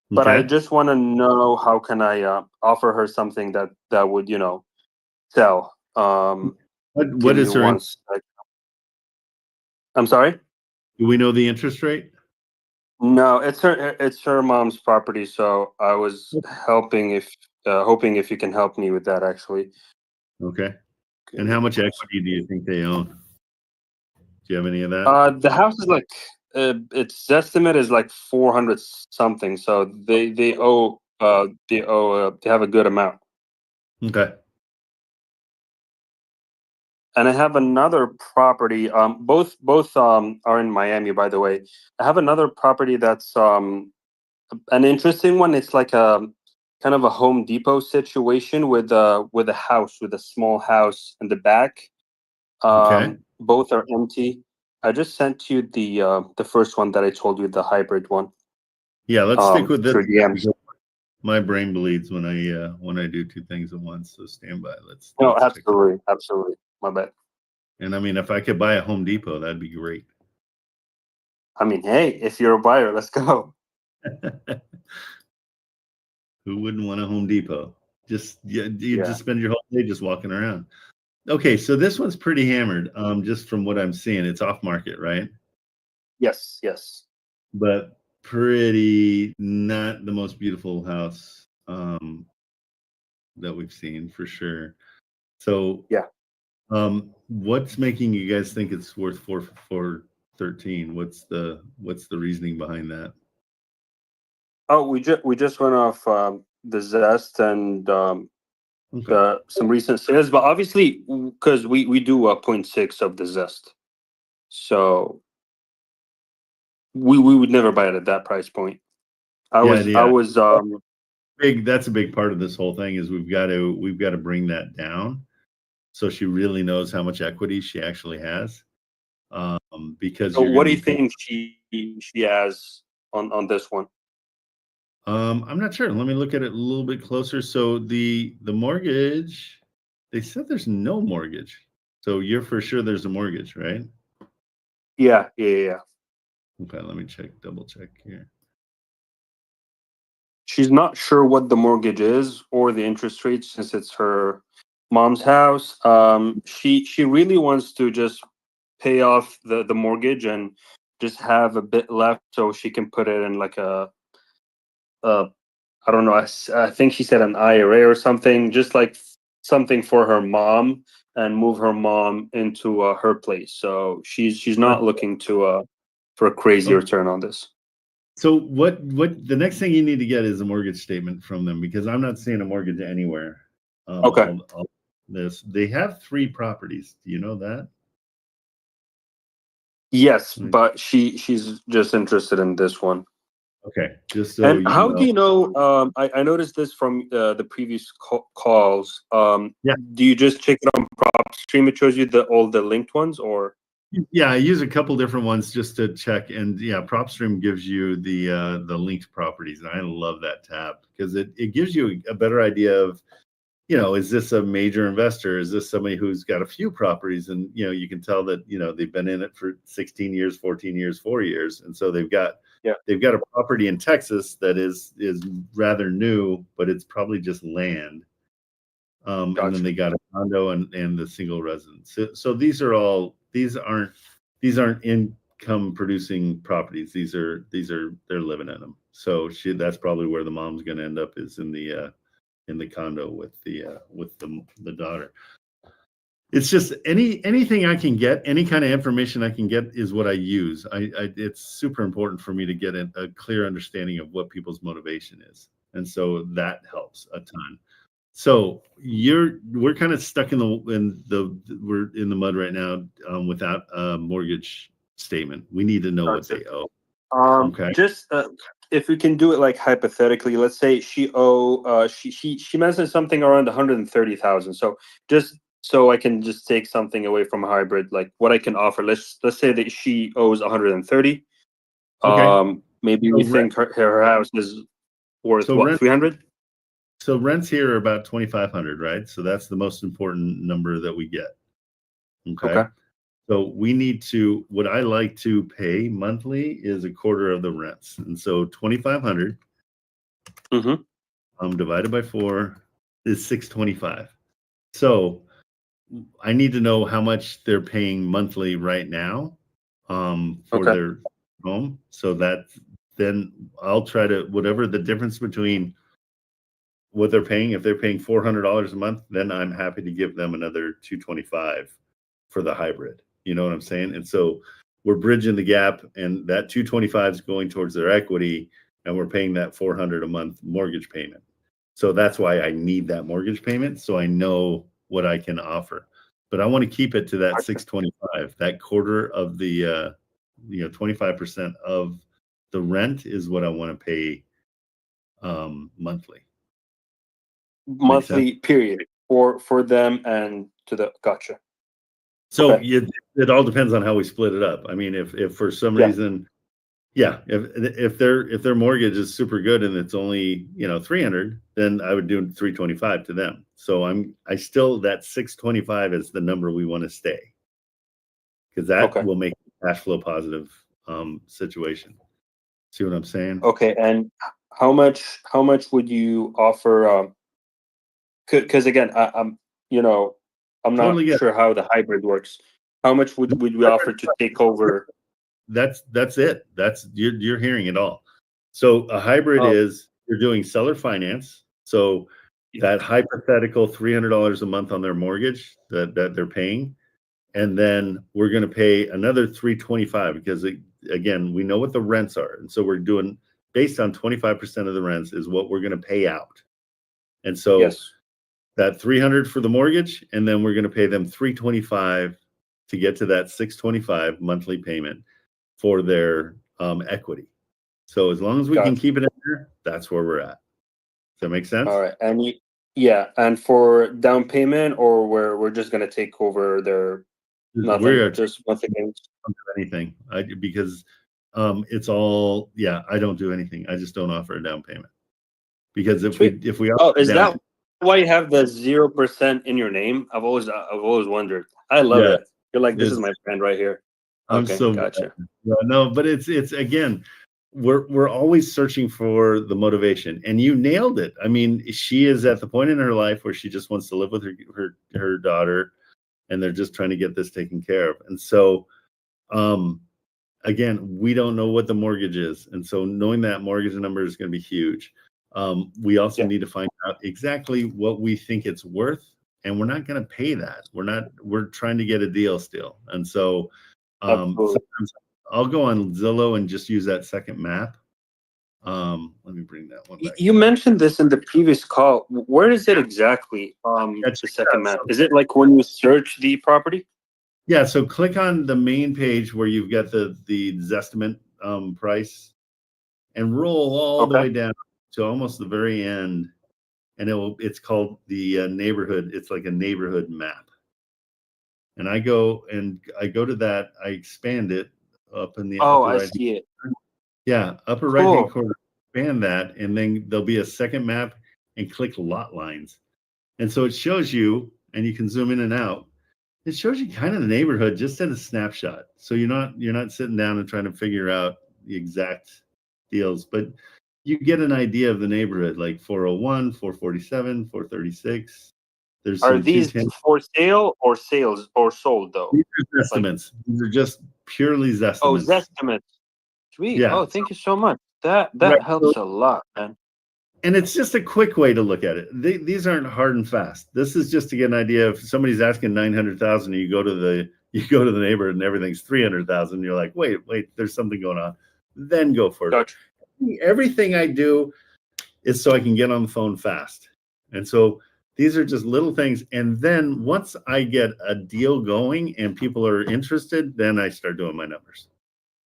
but I just want to know how can I offer her something that would sell. What is her? I'm sorry. Do we know the interest rate? No, it's her mom's property. So I was hoping if you can help me with that, actually. Okay. And how much equity do you think they own? Do you have any of that? The house is like its estimate is like 400 something. So they have a good amount. Okay. And I have another property. Both are in Miami, by the way. I have another property that's an interesting one. It's like a kind of a Home Depot situation with a house, with a small house in the back. Okay. Both are empty. I just sent you the first one that I told you, the hybrid one. Yeah, let's stick with this. DMs. My brain bleeds when I do two things at once. So stand by. Let's Absolutely. My bad. And I mean, if I could buy a Home Depot, that'd be great. I mean, hey, if you're a buyer, let's go. Who wouldn't want a Home Depot? Just spend your whole day just walking around. Okay, so this one's pretty hammered. Just from what I'm seeing, it's off market, right? Yes. But pretty not the most beautiful house that we've seen for sure. So yeah. What's making you guys think it's worth 413? What's the reasoning behind that? Oh, we just went off the Zest and some recent sales, but obviously because we do a 0.6 of the Zest, so we would never buy it at that price point. I was big. That's a big part of this whole thing is we've got to bring that down, so she really knows how much equity she actually has. Because so what do you think she has on this one? I'm not sure. Let me look at it a little bit closer. So the mortgage, they said there's no mortgage. So you're for sure there's a mortgage, right? Yeah. Okay, let me double check here. She's not sure what the mortgage is or the interest rate since it's her mom's house. She really wants to just pay off the mortgage and just have a bit left so she can put it in like a I don't know. I think she said an IRA or something, just like something for her mom and move her mom into her place. So she's not looking to for a crazy return on this. So what the next thing you need to get is a mortgage statement from them because I'm not seeing a mortgage anywhere. Okay. They have 3 properties. Do you know that? Yes, but she's just interested in this one. Okay, just so and how do you know? I noticed this from the previous calls. Yeah. Do you just check it on PropStream? It shows you all the linked ones, or? Yeah, I use a couple different ones just to check, and yeah, PropStream gives you the linked properties, and I love that tab because it gives you a better idea of, is this a major investor? Is this somebody who's got a few properties, and you can tell that they've been in it for 16 years, 14 years, 4 years, and so they've got they've got a property in Texas that is rather new, but it's probably just land. And then they got a condo and the single residence. So these aren't income producing properties. They're living in them. So that's probably where the mom's going to end up, is in the condo with the daughter. It's just anything I can get, any kind of information I can get is what I use. It's super important for me to get a clear understanding of what people's motivation is, and so that helps a ton. So we're kind of stuck we're in the mud right now without a mortgage statement. We need to know what they owe. Okay. Just if we can do it like hypothetically, let's say she mentioned something around 130,000. So just so I can just take something away from a hybrid, like what I can offer. Let's say that she owes 130. Okay. Maybe we think her house is worth what, 300? So rents here are about 2,500, right? So that's the most important number that we get. Okay. So we need to, what I like to pay monthly is a quarter of the rents. And so 2,500 divided by 4 is 625. So I need to know how much they're paying monthly right now for their home. So that then I'll try to, whatever the difference between what they're paying, if they're paying $400 a month, then I'm happy to give them another $225 for the hybrid. You know what I'm saying? And so we're bridging the gap, and that $225 is going towards their equity, and we're paying that $400 a month mortgage payment. So that's why I need that mortgage payment, so I know what I can offer. But I want to keep it to that 625. That quarter of the 25% of the rent is what I want to pay monthly. Monthly period for them and to the gotcha. So it all depends on how we split it up. I mean, if for some reason, if their mortgage is super good and it's only 300, then I would do 325 to them. So I still, that 625 is the number we want to stay, because that will make a cash flow positive situation. See what I'm saying? Okay, and how much would you offer? Because again, I'm not sure how the hybrid works. How much would we offer to take over? That's it. You're hearing it all. So a hybrid is, you're doing seller finance. So that hypothetical $300 a month on their mortgage that they're paying, and then we're going to pay another $325 because again, we know what the rents are, and so we're doing based on 25% of the rents is what we're going to pay out, and so that $300 for the mortgage, and then we're going to pay them $325 to get to that $625 monthly payment for their equity. So as long as we can keep it in there, that's where we're at. Does that make sense? All right, and and for down payment, or we're just going to take over their nothing, we're just monthly payments. Don't do anything because it's all I don't do anything. I just don't offer a down payment, because if we is that why you have the 0% in your name? I've always wondered. I love it. You're like, this is my friend right here. Okay, gotcha. No, but it's again, we're always searching for the motivation, and you nailed it. I mean, she is at the point in her life where she just wants to live with her daughter, and they're just trying to get this taken care of. And so, again, we don't know what the mortgage is, and so knowing that mortgage number is going to be huge. We also need to find out exactly what we think it's worth, and we're not going to pay that. We're trying to get a deal still. And so sometimes I'll go on Zillow and just use that second map. Let me bring that one back. You mentioned this in the previous call. Where is it exactly? The second map. Is it like when you search the property? Yeah, so click on the main page where you've got the Zestimate price, and roll all the way down to almost the very end, and it's called the neighborhood. It's like a neighborhood map. And I go to that, I expand it up in the upper right. I see it. Yeah, upper right hand corner, expand that, and then there'll be a second map, and click lot lines. And so it shows you, and you can zoom in and out. It shows you kind of the neighborhood just at a snapshot. So you're not sitting down and trying to figure out the exact deals, but you get an idea of the neighborhood, like 401, 447, 436. There's Are some these 210. for sale or sales or sold though? These are estimates. These are just purely Oh, estimates. Zestimates. Sweet. Yeah. Oh, thank you so much. That Right. helps a lot, man. And it's just a quick way to look at it. These aren't hard and fast. This is just to get an idea. If somebody's asking 900,000, you go to the neighborhood and everything's 300,000. You're like, wait, there's something going on. Then go for it. Gotcha. Everything I do is so I can get on the phone fast. And so these are just little things. And then once I get a deal going and people are interested, then I start doing my numbers.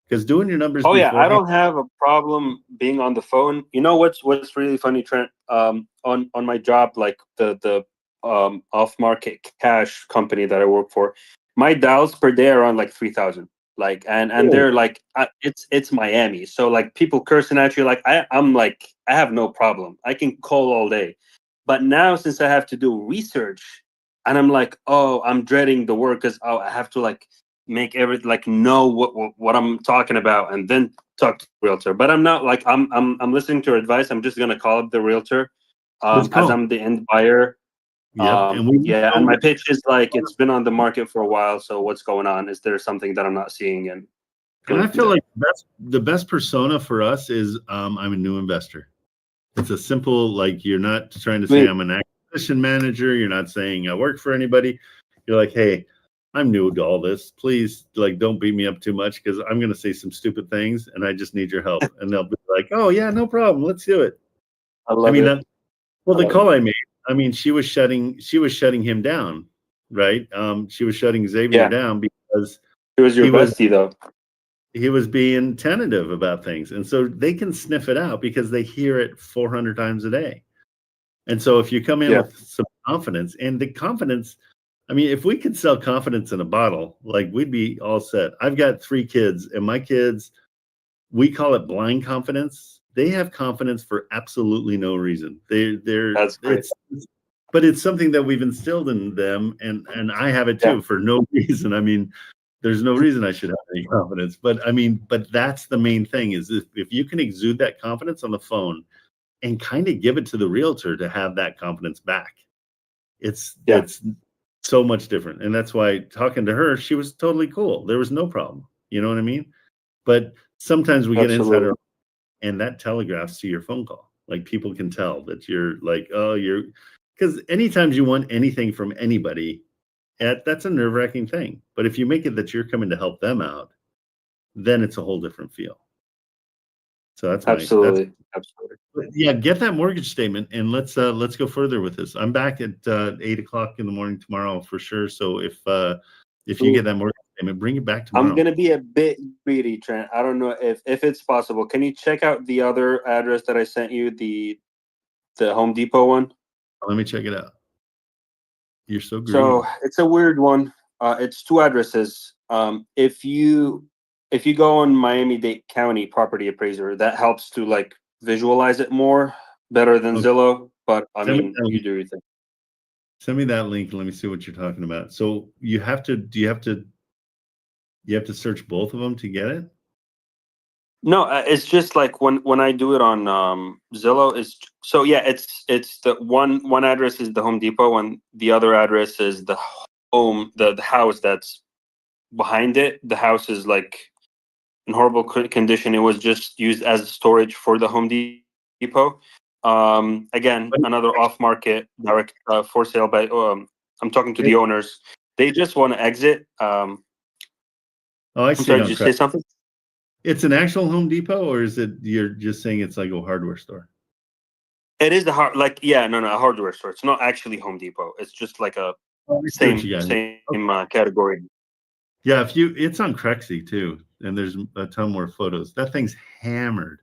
Because doing your numbers. Oh yeah, I beforehand- don't have a problem being on the phone. You know what's really funny, Trent? On my job, like the off market cash company that I work for, my dials per day are around like 3,000. Like and they're like it's Miami, so like people cursing at you. Like I'm like I have no problem. I can call all day. But now since I have to do research, and I'm like, oh, I'm dreading the work because I have to like make everything like know what I'm talking about and then talk to the realtor. But I'm not like I'm listening to her advice. I'm just gonna call up the realtor as I'm the end buyer. And my pitch is like it's been on the market for a while. So what's going on? Is there something that I'm not seeing? And I feel like the best persona for us is I'm a new investor. It's a simple, like, you're not trying to say I'm an acquisition manager. You're not saying I work for anybody. You're like, hey, I'm new to all this. Please, like, don't beat me up too much because I'm going to say some stupid things and I just need your help. And they'll be like, oh, yeah, no problem. Let's do it. I love it. The call I made, I mean, she was shutting him down, right? She was shutting Xavier down because he was your bestie, though. He was being tentative about things. And so they can sniff it out because they hear it 400 times a day. And so if you come in with some confidence, and the confidence, I mean, if we could sell confidence in a bottle, like, we'd be all set. I've got 3 kids, and my kids, we call it blind confidence. They have confidence for absolutely no reason. That's great. But it's something that we've instilled in them, and I have it too for no reason. I mean, there's no reason I should have any confidence, but I mean, but that's the main thing is if you can exude that confidence on the phone and kind of give it to the realtor to have that confidence back, it's so much different. And that's why talking to her, she was totally cool. There was no problem. You know what I mean? But sometimes we get inside her, and that telegraphs to your phone call. Like, people can tell that you're like, oh, because anytime you want anything from anybody, that's a nerve-wracking thing. But if you make it that you're coming to help them out, then it's a whole different feel. So that's absolutely. Yeah, get that mortgage statement and let's go further with this. I'm back at 8:00 in the morning tomorrow for sure. So if you get that mortgage statement, bring it back tomorrow. I'm gonna be a bit greedy, Trent. I don't know if it's possible. Can you check out the other address that I sent you, the Home Depot one? Let me check it out. You're so greedy. So it's a weird one. It's 2 addresses. If you go on Miami-Dade County Property Appraiser, that helps to like visualize it more better than Zillow. But I mean, you do your thing. Send me that link and let me see what you're talking about. So you have to search both of them to get it? No, it's just like when I do it on Zillow, it's the one address is the Home Depot and the other address is the the house that's behind it. The house is like in horrible condition. It was just used as storage for the Home Depot. Again, another off-market direct for sale by. I'm talking to the owners. They just want to exit. Oh, I see. I'm sorry, did you say something? It's an actual Home Depot, or is it you're just saying it's like a hardware store? It is a hardware store. It's not actually Home Depot. It's just like a same category. Yeah, it's on Crexy too, and there's a ton more photos. That thing's hammered.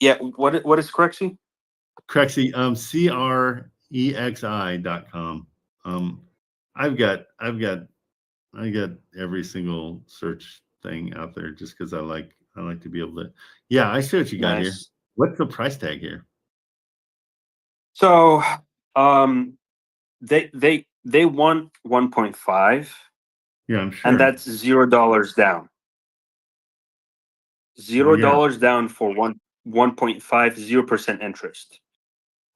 Yeah, what is Crexy? Crexy, CREXI.com. I got every single search thing out there just because I like to be able to. Yeah, I see what you got here. What's the price tag here? So, they want 1.5. Yeah, I'm sure. And that's $0 down. $0 down for 1.50% interest.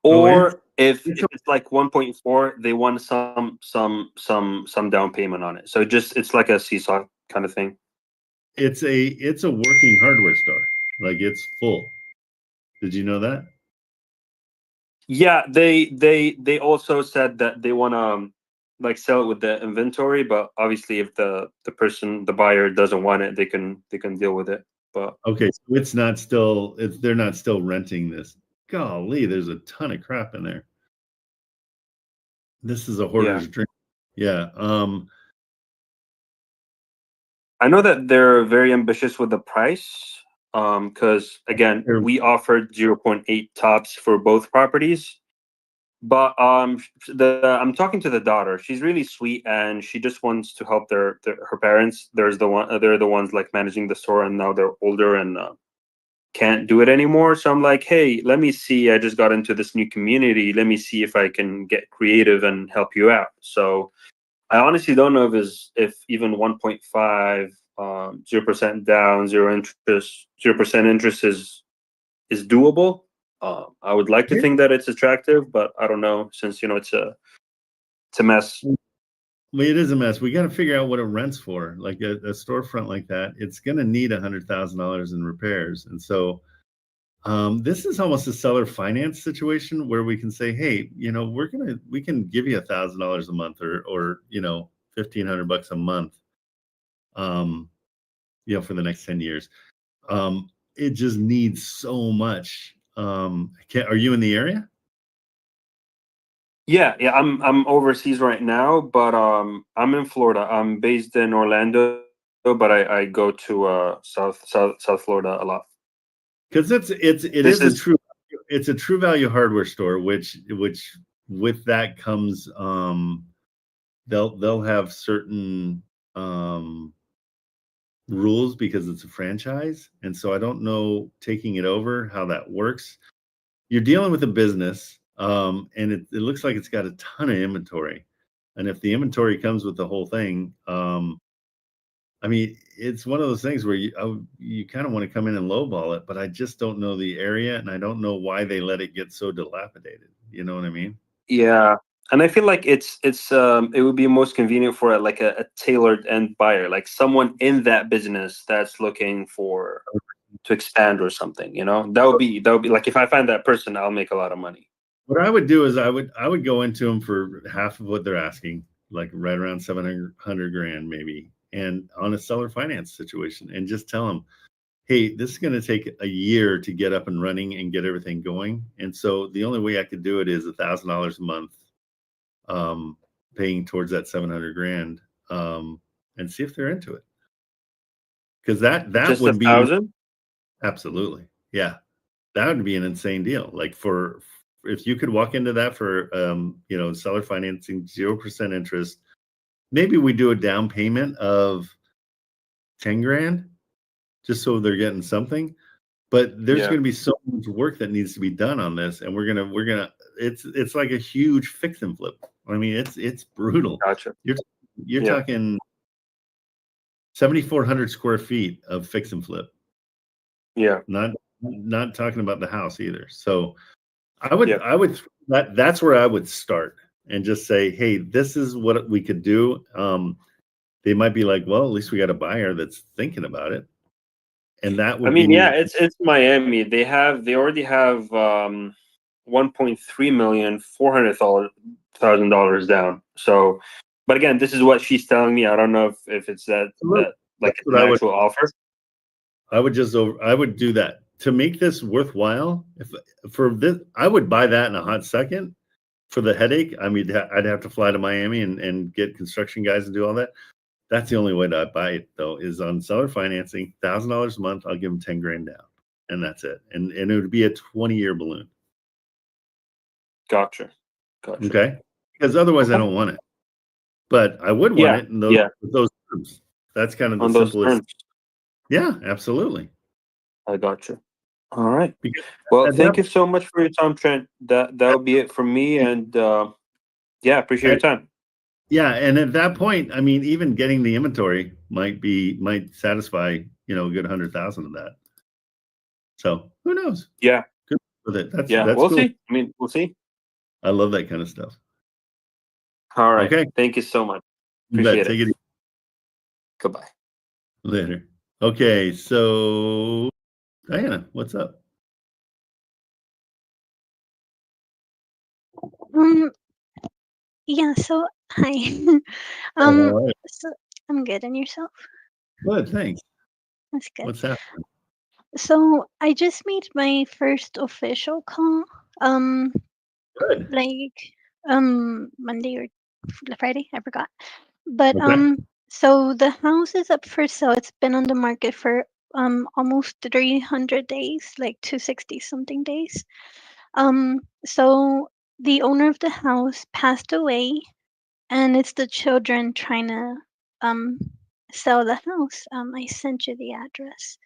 Oh, Or if it's like 1.4, they want some down payment on it. So it's like a seesaw kind of thing. It's a working hardware store. Like it's full. Did you know that? Yeah, they also said that they want to like sell it with the inventory, but obviously if the buyer doesn't want it, they can deal with it. But okay, so they're not still renting this. Golly, there's a ton of crap in there. This is a hoarder's dream. Yeah. I know that they're very ambitious with the price. Because again, we offered 0.8 tops for both properties. But I'm talking to the daughter. She's really sweet, and she just wants to help her parents. They're the ones like managing the store, and now they're older and can't do it anymore. So I'm like, hey, let me see. I just got into this new community. Let me see if I can get creative and help you out. So I honestly don't know if even 1.5, 0% down, 0% interest is doable. I would like to think that it's attractive, but I don't know, since it's a mess. Well, it is a mess. We got to figure out what it rents for. Like a storefront like that, it's going to need $100,000 in repairs, and so this is almost a seller finance situation where we can say, hey, we can give you $1,000 a month or $1,500 a month, for the next 10 years. It just needs so much. Are you in the area? Yeah, I'm overseas right now, but I'm in Florida. I'm based in Orlando, but I go to South Florida a lot. Because it's a true value hardware store, which with that comes they'll have certain rules because it's a franchise, and so I don't know taking it over how that works. You're dealing with a business, and it looks like it's got a ton of inventory, and if the inventory comes with the whole thing, I mean, it's one of those things where you kind of want to come in and lowball it, but I just don't know the area, and I don't know why they let it get so dilapidated. You know what I mean? Yeah, and I feel like it would be most convenient for like a tailored end buyer, like someone in that business that's looking to expand or something. That would be like, if I find that person, I'll make a lot of money. What I would do is I would go into them for half of what they're asking, like right around 700 grand maybe, and on a seller finance situation, and just tell them, hey, this is going to take a year to get up and running and get everything going. And so the only way I could do it is $1,000 a month, paying towards that 700 grand, and see if they're into it. Because that just would be 1,000. Absolutely. Yeah. That would be an insane deal. Like if you could walk into that for, seller financing, 0% interest, maybe we do a down payment of 10 grand, just so they're getting something. But there's going to be so much work that needs to be done on this, and we're gonna it's like a huge fix and flip. I mean, it's brutal. Gotcha. You're talking 7,400 square feet of fix and flip. Yeah. Not talking about the house either. So I would that's where I would start and just say, hey, this is what we could do. They might be like, well, at least we got a buyer that's thinking about it. And that would it's Miami. They already have $1.3 million, $400,000 down. So, but again, this is what she's telling me. I don't know if it's that like an actual offer. I would do that to make this worthwhile. I would buy that in a hot second. For the headache, I mean, I'd have to fly to Miami and get construction guys and do all that. That's the only way to buy it, though, is on seller financing, $1,000 a month. I'll give them 10 grand down, and that's it. And it would be a 20-year balloon. Gotcha. Okay, because otherwise I don't want it, but I would want it in those terms. That's kind of the simplest. Yeah, absolutely. I gotcha. All right. Well, thank you so much for your time, Trent. That'll be it from me, and appreciate your time. Yeah, and at that point, I mean, even getting the inventory might satisfy, a good 100,000 of that. So who knows? Yeah. Good with it. That's We'll cool. see. I mean, we'll see. I love that kind of stuff. All right. Okay. Thank you so much. You bet. Appreciate Take it. it easy. Goodbye. Later. Okay, so Diana, what's up? Yeah, so hi. All right. So I'm good, and yourself? Good, thanks. That's good. What's happening? So I just made my first official call, Good. like Monday or Friday, I forgot. But Okay. so the house is up for sale. It's been on the market for almost 300 days, like 260 something days. So the owner of the house passed away, and it's the children trying to um sell the house. I sent you the address.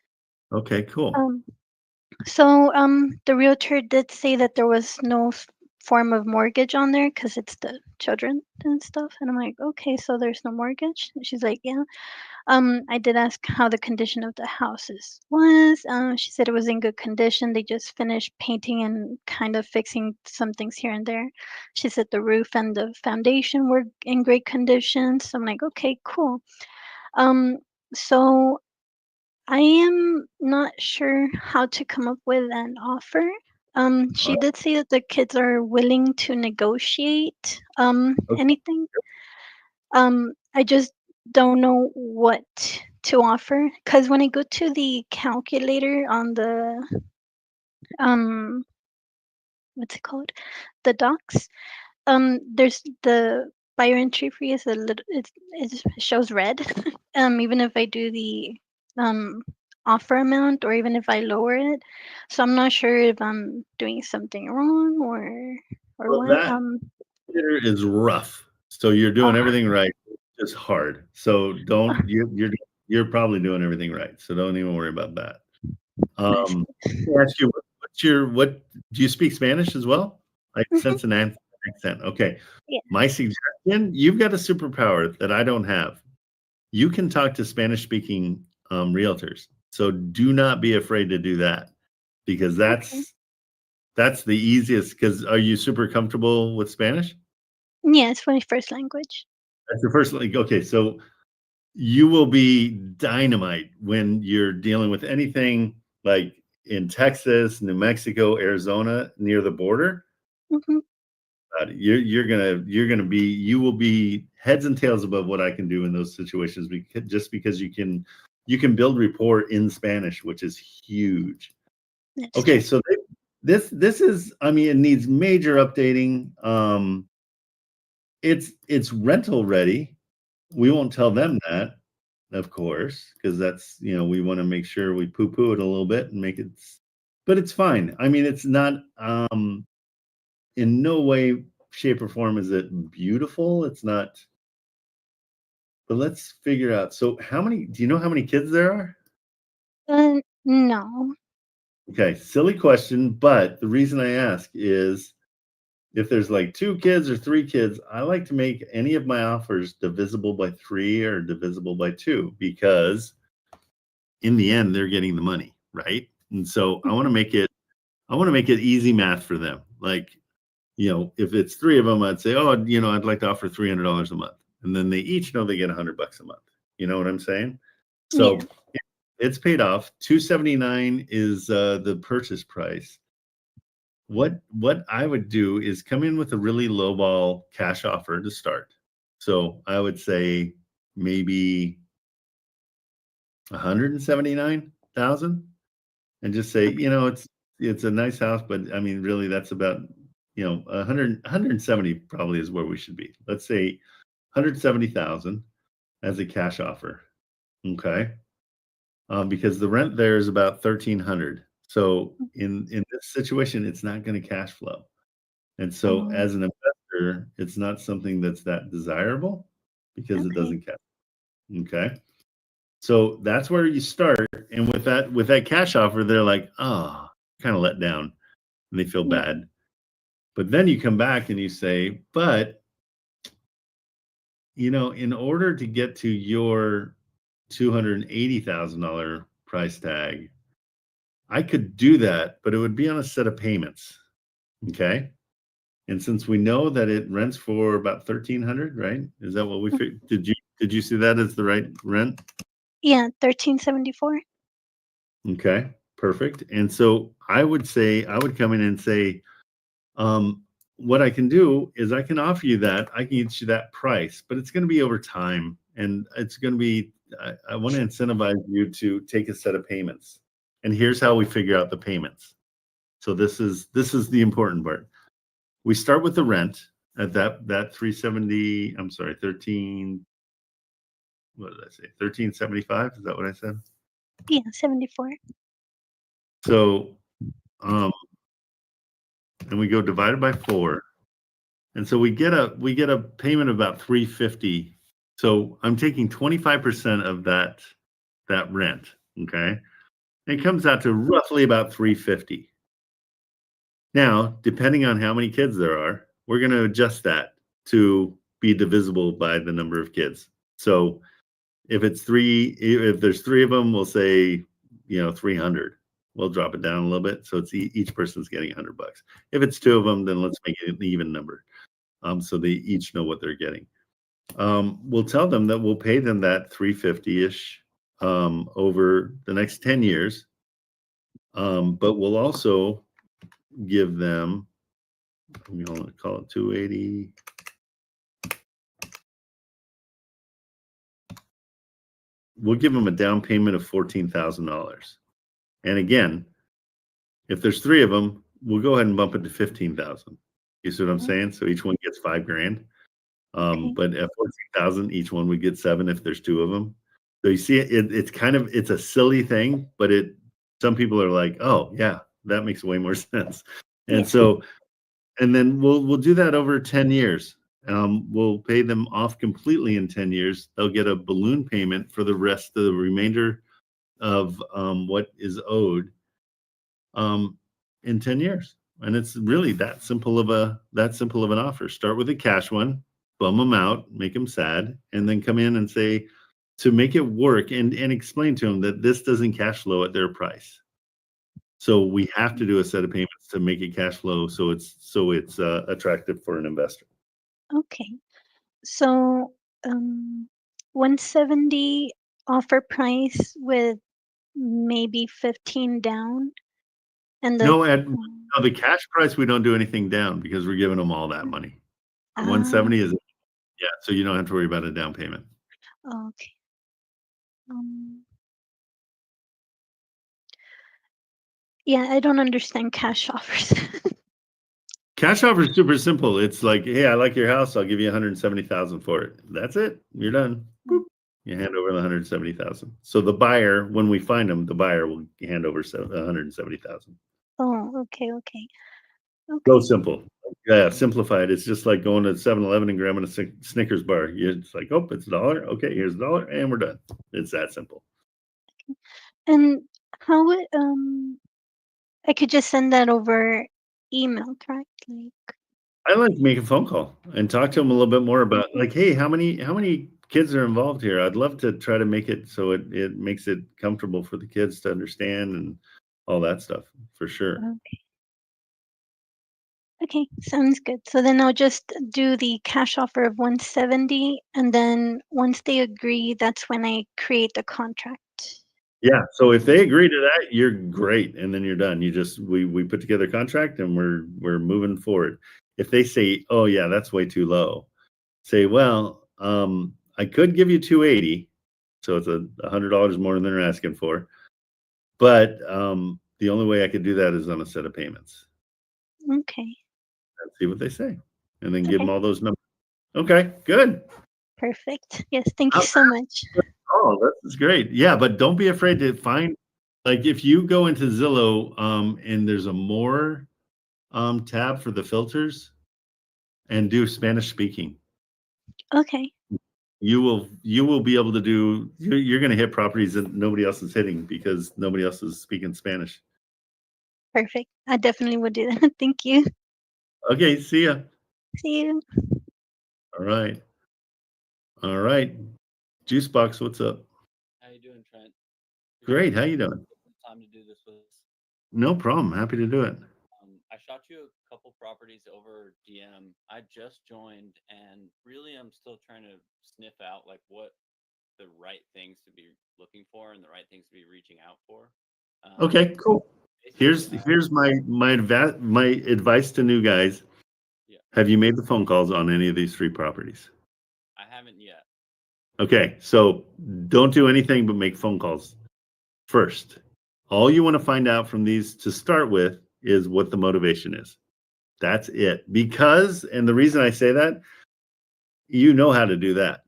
Okay, cool. So the realtor did say that there was no form of mortgage on there because it's the children and stuff. And I'm like, okay, so there's no mortgage. And she's like, yeah. I did ask how the condition of the houses was. She said it was in good condition. They just finished painting and kind of fixing some things here and there. She said the roof and the foundation were in great condition. So I'm like, okay, cool. So I am not sure how to come up with an offer. She did say that the kids are willing to negotiate Okay. anything. I just don't know what to offer because when I go to the calculator on the what's it called? The docs, there's the buyer entry fee is a little it shows red. Even if I do the um offer amount or even if I lower it. So I'm not sure if I'm doing something wrong or Well, what. that theater is rough. So you're doing everything right. It's just hard. So don't you're probably doing everything right. So don't even worry about that. Let me ask you, what do you speak Spanish as well? I sense an accent. Okay. Yeah. My suggestion, you've got a superpower that I don't have. You can talk to Spanish speaking realtors. So do not be afraid to do that because that's the easiest. Because are you super comfortable with Spanish? Yeah, it's my first language. That's your first, like, okay, so you will be dynamite when you're dealing with anything like in Texas, New Mexico, Arizona, near the border. You will be heads and tails above what I can do in those situations because you can build rapport in Spanish, which is huge. Okay, so this is, I mean, it needs major updating. It's rental ready. We won't tell them that, of course, because that's, we want to make sure we poo-poo it a little bit and make it, but it's fine. I mean, it's not in no way, shape, or form is it beautiful. It's not, but let's figure out. So do you know how many kids there are? No. Okay, silly question, but the reason I ask is if there's like 2 kids or 3 kids, I like to make any of my offers divisible by 3 or divisible by 2 because in the end they're getting the money, right? And so I want to make it easy math for them. Like, if it's 3 of them, I'd say, oh, I'd like to offer $300 a month, and then they each know they get $100 a month. You know what I'm saying? So it's paid off. $279 is the purchase price. What I would do is come in with a really lowball cash offer to start. So I would say maybe 179,000, and just say, it's a nice house, but I mean, really, that's about 170 probably is where we should be. Let's say 170,000 as a cash offer. Okay. Because the rent there is about 1,300. So in this situation, it's not going to cash flow. And so as an investor, it's not something that's that desirable because it doesn't cash. Okay. So that's where you start. And with that cash offer, they're like, oh, kind of let down, and they feel bad. But then you come back and you say, but in order to get to your $280,000 price tag, I could do that, but it would be on a set of payments. Okay. And since we know that it rents for about 1,300, right? Is that what we figured? Did you see that as the right rent? Yeah, 1374. Okay, perfect. And so I would come in and say, what I can do is I can offer you that. I can get you that price, but it's going to be over time, and it's going to be. I want to incentivize you to take a set of payments, and here's how we figure out the payments. So this is the important part. We start with the rent at that 370. I'm sorry, 13. What did I say? 1375. Is that what I said? Yeah, 74. So, and we go divided by 4. And so we get a payment of about 350. So I'm taking 25% of that rent. Okay. And it comes out to roughly about 350. Now, depending on how many kids there are, we're going to adjust that to be divisible by the number of kids. So if there's 3 of them, we'll say, 300. We'll drop it down a little bit. So it's each person's getting $100. If it's 2 of them, then let's make it an even number. So they each know what they're getting. We'll tell them that we'll pay them that 350-ish over the next 10 years. But we'll also give them, we call it 280. We'll give them a down payment of $14,000. And again, if there's 3 of them, we'll go ahead and bump it to $15,000. You see what I'm saying? So each one gets $5,000. But at 14,000, each one would get 7 if there's 2 of them. So you see, it's a silly thing, but some people are like, oh yeah, that makes way more sense. And so, and then we'll do that over 10 years. We'll pay them off completely in 10 years. They'll get a balloon payment for the rest of the remainder of what is owed in 10 years. And it's really that simple of an offer. Start with a cash one, bum them out, make them sad, and then come in and say, to make it work and explain to them that this doesn't cash flow at their price. So we have to do a set of payments to make it cash flow. So it's attractive for an investor. Okay. So 170 offer price with maybe 15 down. And the cash price, we don't do anything down because we're giving them all that money. 170 is, so you don't have to worry about a down payment. Okay. Yeah, I don't understand cash offers. Cash offer is super simple. It's like, hey, I like your house. I'll give you 170,000 for it. That's it. You're done. Boop. You hand over the 170,000. So the buyer, when we find them, the buyer will hand over 170,000. Oh, okay. So simple. Yeah, simplified. It's just like going to 7-Eleven and grabbing a Snickers bar. It's like, oh, it's $1. Okay, here's $1, and we're done. It's that simple. And how would I could just send that over email, correct? I like to make a phone call and talk to them a little bit more about, like, hey, how many kids are involved here? I'd love to try to make it so it makes it comfortable for the kids to understand and all that stuff, for sure. Okay, sounds good. So then I'll just do the cash offer of 170, and then once they agree, that's when I create the contract. Yeah. So if they agree to that, you're great, and then you're done. We put together a contract and we're moving forward. If they say, oh yeah, that's way too low, say, well, I could give you 280, so it's $100 more than they're asking for, but the only way I could do that is on a set of payments. Okay. And see what they say, and then give them all those numbers. Okay, good. Perfect. Yes, thank you so much. Oh, this is great. Yeah, but don't be afraid to find, like, if you go into Zillow and there's a more tab for the filters and do Spanish speaking. Okay. You will be able to do, you're going to hit properties that nobody else is hitting because nobody else is speaking Spanish. Perfect. I definitely would do that. Thank you. Okay, see ya. See you. All right. Juicebox, what's up? How you doing, Trent? Great. How you doing? Time to do this with No problem. Happy to do it. I shot you a couple properties over DM. I just joined, and really, I'm still trying to sniff out like what the right things to be looking for and the right things to be reaching out for. Okay, cool. Here's my advice to new guys. Yeah. Have you made the phone calls on any of these 3 properties? I haven't yet. Okay, so don't do anything but make phone calls first. All you want to find out from these to start with is what the motivation is. That's it. Because, and the reason I say that, you know how to do that.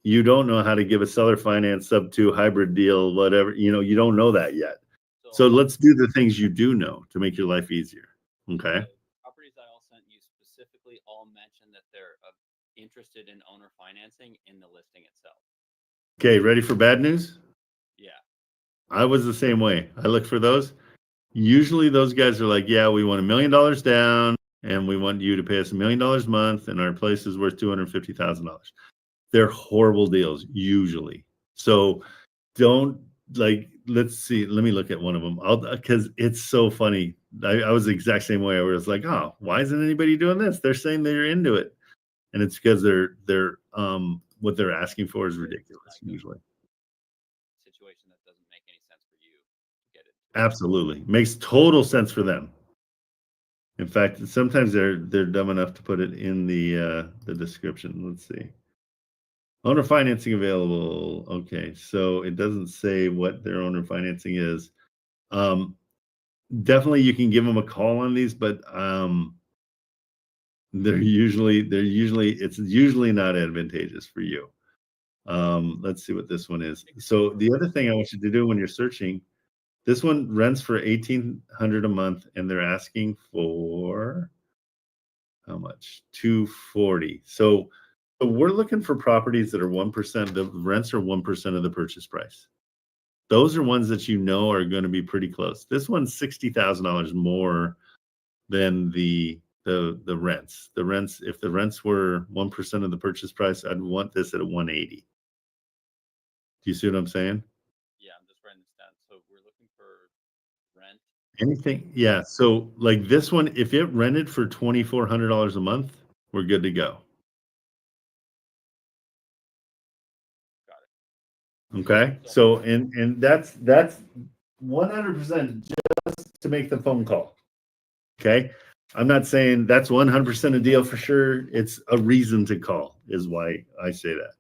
You don't know how to give a seller finance sub 2 hybrid deal, whatever, you don't know that yet. So let's do the things you do know to make your life easier. Okay. The properties I all sent you specifically all mention that they're interested in owner financing in the listing itself. Okay, ready for bad news? Yeah. I was the same way. I look for those. Usually those guys are like, yeah, we want $1 million down and we want you to pay us $1 million a month and our place is worth $250,000. They're horrible deals usually. So don't let's see. Let me look at one of them. Because it's so funny. I was the exact same way. I was like, oh, why isn't anybody doing this? They're saying they're into it. And it's because they're what they're asking for is ridiculous usually. Situation that doesn't make any sense for you to get it. Absolutely. Makes total sense for them. In fact, sometimes they're dumb enough to put it in the description. Let's see. Owner financing available. Okay, so it doesn't say what their owner financing is. Definitely you can give them a call on these, but it's usually not advantageous for you. Let's see what this one is. So the other thing I want you to do when you're searching, this one rents for $1,800 a month, and they're asking for how much? $240. So we're looking for properties that are 1%. The rents are 1% of the purchase price. Those are ones that you know are going to be pretty close. This one's $60,000 more than the rents. The rents, if the rents were 1% of the purchase price, I'd want this at a 180. Do you see what I'm saying? Yeah, I'm just writing this down. So we're looking for rent. Anything? Yeah. So like this one, if it rented for $2,400 a month, we're good to go. Got it. Okay. So and that's 100% just to make the phone call. Okay. I'm not saying that's 100% a deal for sure. It's a reason to call is why I say that.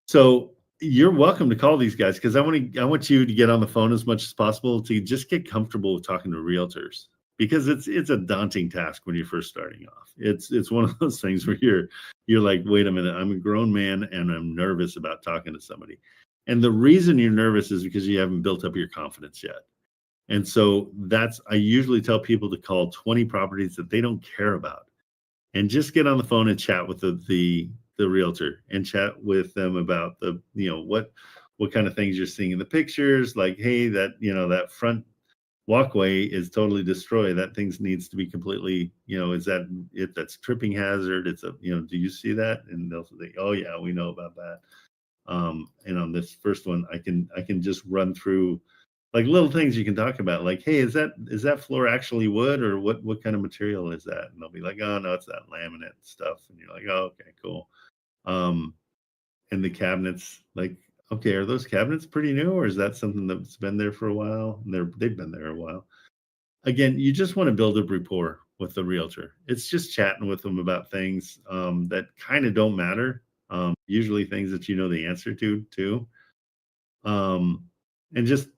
So you're welcome to call these guys because I want you to get on the phone as much as possible to just get comfortable with talking to realtors, because it's a daunting task when you're first starting off. It's one of those things where you're like, wait a minute, I'm a grown man and I'm nervous about talking to somebody. And the reason you're nervous is because you haven't built up your confidence yet. And so I usually tell people to call 20 properties that they don't care about and just get on the phone and chat with the realtor and chat with them about what kind of things you're seeing in the pictures. Like, hey, that front walkway is totally destroyed. That thing needs to be completely, is that's tripping hazard. It's do you see that? And they'll say, oh yeah, we know about that. And on this first one, I can just run through like little things you can talk about, like, hey, is that floor actually wood, or what kind of material is that? And they'll be like, oh no, it's that laminate stuff. And you're like, oh, okay, cool. And the cabinets, like, okay, are those cabinets pretty new, or is that something that's been there for a while? And they've been there a while. Again, you just want to build a rapport with the realtor. It's just chatting with them about things that kind of don't matter. Usually things that you know the answer to too. And just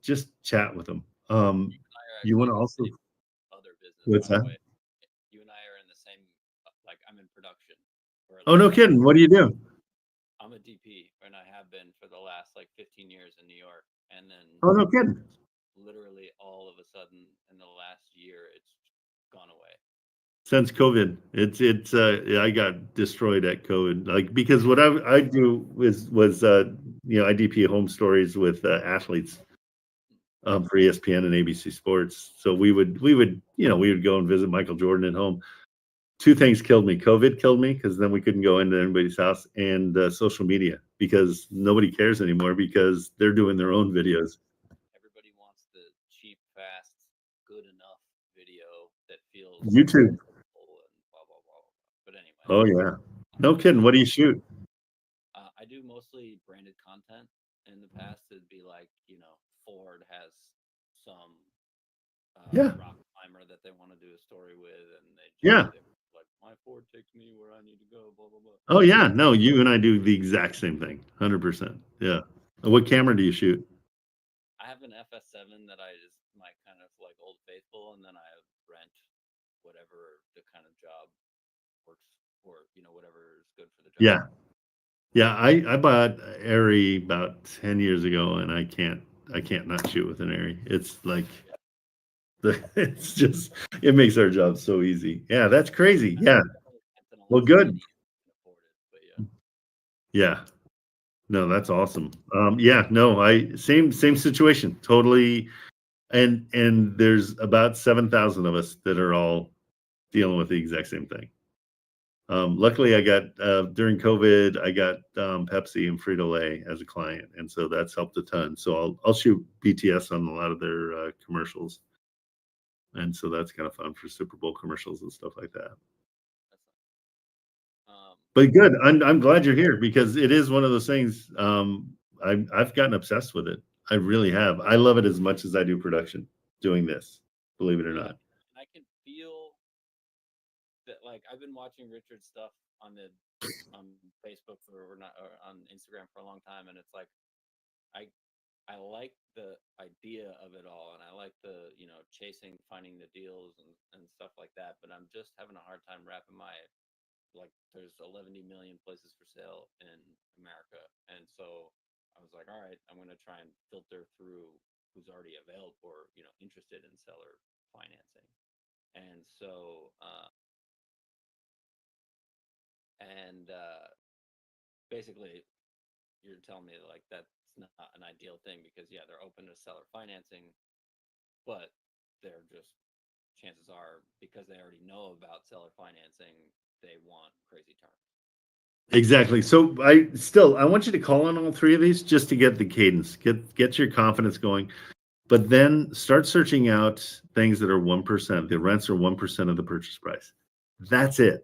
chat with them. You want to also other business. What's that? You and I are in the same. Like, I'm in production. Oh, no kidding. What do you do? I'm a DP, and I have been for the last like 15 years in New York. And then Oh, no kidding. Literally all of a sudden in the last year, it's gone away. Since COVID, I got destroyed at COVID. Like, because what I do was I DP home stories with athletes for ESPN and ABC Sports. So we would go and visit Michael Jordan at home. Two things killed me. COVID killed me because then we couldn't go into anybody's house, and social media, because nobody cares anymore because they're doing their own videos. Everybody wants the cheap, fast that feels YouTube. and blah blah blah. But anyway. Oh yeah. No kidding. What do you shoot? I do mostly branded content. In the past, it'd be like, Ford has some rock climber that they want to do a story with, and they're like, my Ford takes me where I need to go, blah blah blah. Oh yeah, no, you and I do the exact same thing, 100%. Yeah. What camera do you shoot? I have an FS7 that is my kind of like old faithful, and then I rent whatever the kind of job works for, whatever is good for the job. Yeah. Yeah, I bought Arri about 10 years ago, and I can't not shoot with an Arri. It's like it's just, it makes our job so easy. Yeah, that's crazy. Yeah. Well, good. Yeah. No, that's awesome. Yeah, no, same situation. Totally. And there's about 7,000 of us that are all dealing with the exact same thing. Luckily, I got during COVID, I got Pepsi and Frito-Lay as a client, and so that's helped a ton. So I'll shoot BTS on a lot of their commercials, and so that's kind of fun for Super Bowl commercials and stuff like that. But good, I'm glad you're here, because it is one of those things. I've gotten obsessed with it. I really have. I love it as much as I do production. Doing this, believe it or not. I can feel that, like, I've been watching Richard's stuff on Facebook or on Instagram for a long time, and it's like I like the idea of it all, and I like the chasing, finding the deals and stuff like that. But I'm just having a hard time wrapping there's 11 million places for sale in America, and so I was like, all right, I'm going to try and filter through who's already available or interested in seller financing. And so basically you're telling me like that's not an ideal thing, because they're open to seller financing, but they're just, chances are, because they already know about seller financing, they want crazy terms. Exactly. So I want you to call on all three of these just to get the cadence, get your confidence going. But then start searching out things that are 1%. The rents are 1% of the purchase price. That's it.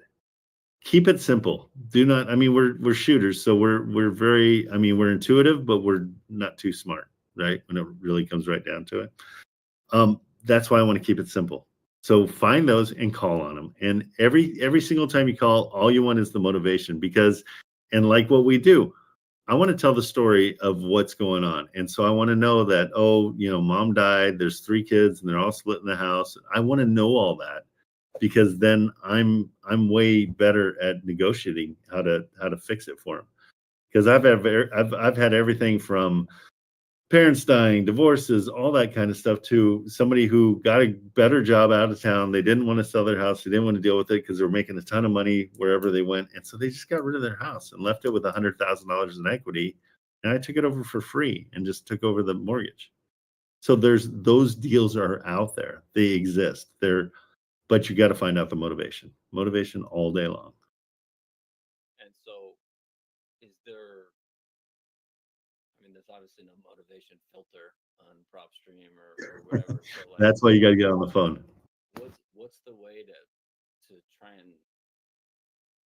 Keep it simple. Do not, I mean, we're shooters, so we're very, I mean, we're intuitive, but we're not too smart, right? When it really comes right down to it. That's why I want to keep it simple. So find those and call on them. And every single time you call, all you want is the motivation, because, and like what we do, I want to tell the story of what's going on. And so I want to know that, mom died, there's 3 kids and they're all split in the house. I want to know all that, because then I'm way better at negotiating how to fix it for them. Because I've had everything from parents dying, divorces, all that kind of stuff, to somebody who got a better job out of town. They didn't want to sell their house. They didn't want to deal with it because they were making a ton of money wherever they went. And so they just got rid of their house and left it with $100,000 in equity. And I took it over for free and just took over the mortgage. So those deals are out there. They exist. But you got to find out the motivation all day long. And so is there, I mean, there's obviously no motivation filter on PropStream or whatever. So That's why you got to get on the phone. What's the way to try and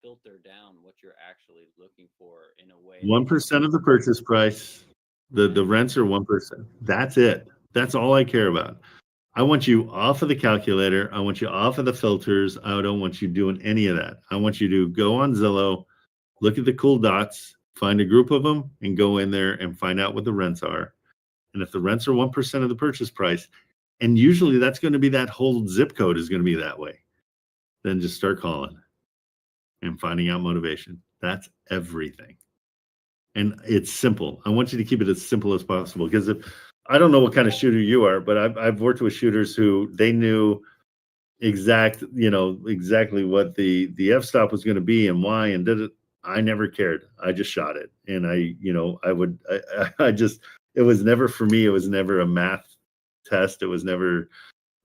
filter down what you're actually looking for in a way? 1% of the purchase price. The rents are 1%. That's it. That's all I care about. I want you off of the calculator. I want you off of the filters. I don't want you doing any of that. I want you to go on Zillow, look at the cool dots, find a group of them, and go in there and find out what the rents are. And if the rents are 1% of the purchase price, and usually that's going to be, that whole zip code is going to be that way, then just start calling and finding out motivation. That's everything. And it's simple. I want you to keep it as simple as possible, because I don't know what kind of shooter you are, but I've worked with shooters who they knew exactly what the f-stop was going to be and why, and did it. I never cared. I just shot it. And it was never for me. It was never a math test. It was never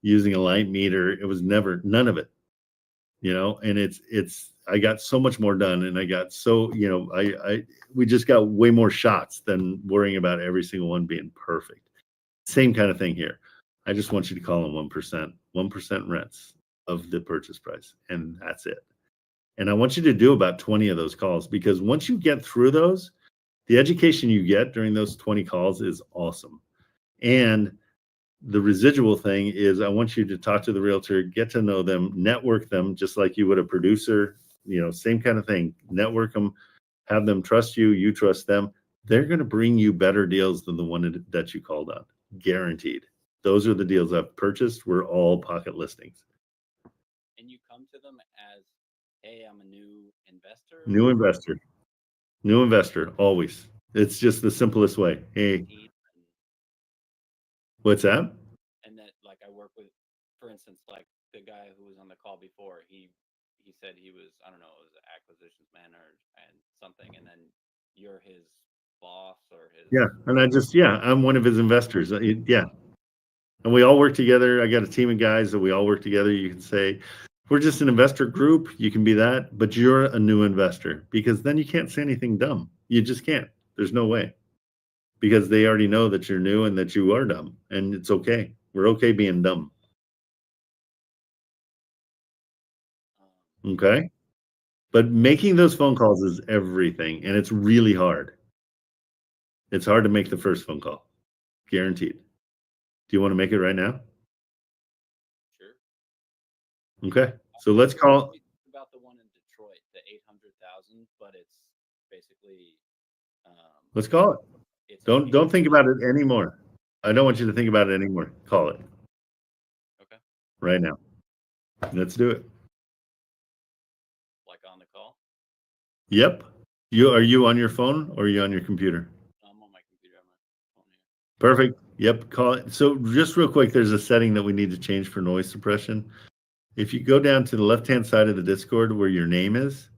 using a light meter. It was never, none of it, and I got so much more done, and I got so, we just got way more shots than worrying about every single one being perfect. Same kind of thing here. I just want you to call them 1% rents. of the purchase price, and that's it. And I want you to do about 20 of those calls, because once you get through those, the education you get during those 20 calls is awesome. And the residual thing is, I want you to talk to the realtor, get to know them, network them, just like you would a producer, same kind of thing. Network them, have them trust you, you trust them. They're going to bring you better deals than the one that you called on. Guaranteed. Those are the deals I've purchased. Were all pocket listings. And you come to them as, hey, I'm a new investor. New investor, always. It's just the simplest way. Hey, what's that? And that, like, I work with, for instance, like the guy who was on the call before, he said he was, I don't know, it was an acquisitions manager and something, and then you're his boss or his. Yeah, and I'm one of his investors. Yeah. And we all work together. I got a team of guys that we all work together. You can say, we're just an investor group. You can be that, but you're a new investor, because then you can't say anything dumb. You just can't. There's no way, because they already know that you're new and that you are dumb, and it's okay. We're okay being dumb. Okay. But making those phone calls is everything, and it's really hard. It's hard to make the first phone call. Guaranteed. Do you want to make it right now? Sure. Okay. So let's call. About the one in Detroit, the 800,000, but it's basically. Let's call it. Don't think about it anymore. I don't want you to think about it anymore. Call it. Okay. Right now. Let's do it. Like on the call? Yep. Are you on your phone or are you on your computer? I'm on my computer. On my phone here. Perfect. Yep. Call it. So just real quick, there's a setting that we need to change for noise suppression. If you go down to the left-hand side of the Discord where your name is,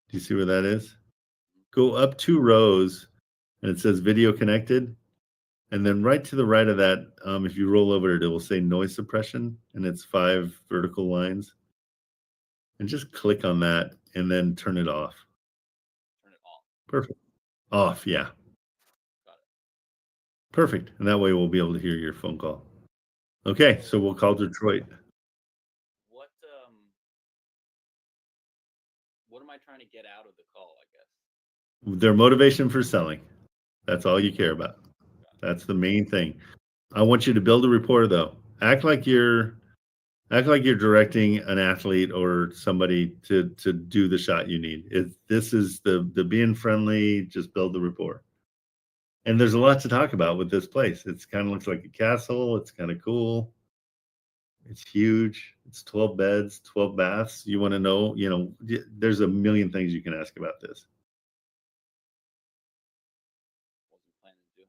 do you see where that is? Go up 2 rows and it says video connected. And then right to the right of that, if you roll over it, it will say noise suppression, and it's 5 vertical lines. And just click on that and then turn it off. Turn it off. Perfect. Off, yeah. Got it. Perfect. And that way we'll be able to hear your phone call. Okay, so we'll call Detroit. What am I trying to get out of the call, I guess? Their motivation for selling. That's all you care about. That's the main thing. I want you to build a rapport, though. Act like you're directing an athlete or somebody to do the shot you need. This is the being friendly. Just build the rapport. And there's a lot to talk about with this place. It's kind of looks like a castle. It's kind of cool. It's huge. It's 12 beds, 12 baths. You want to know, there's a million things you can ask about this. Wasn't planning on doing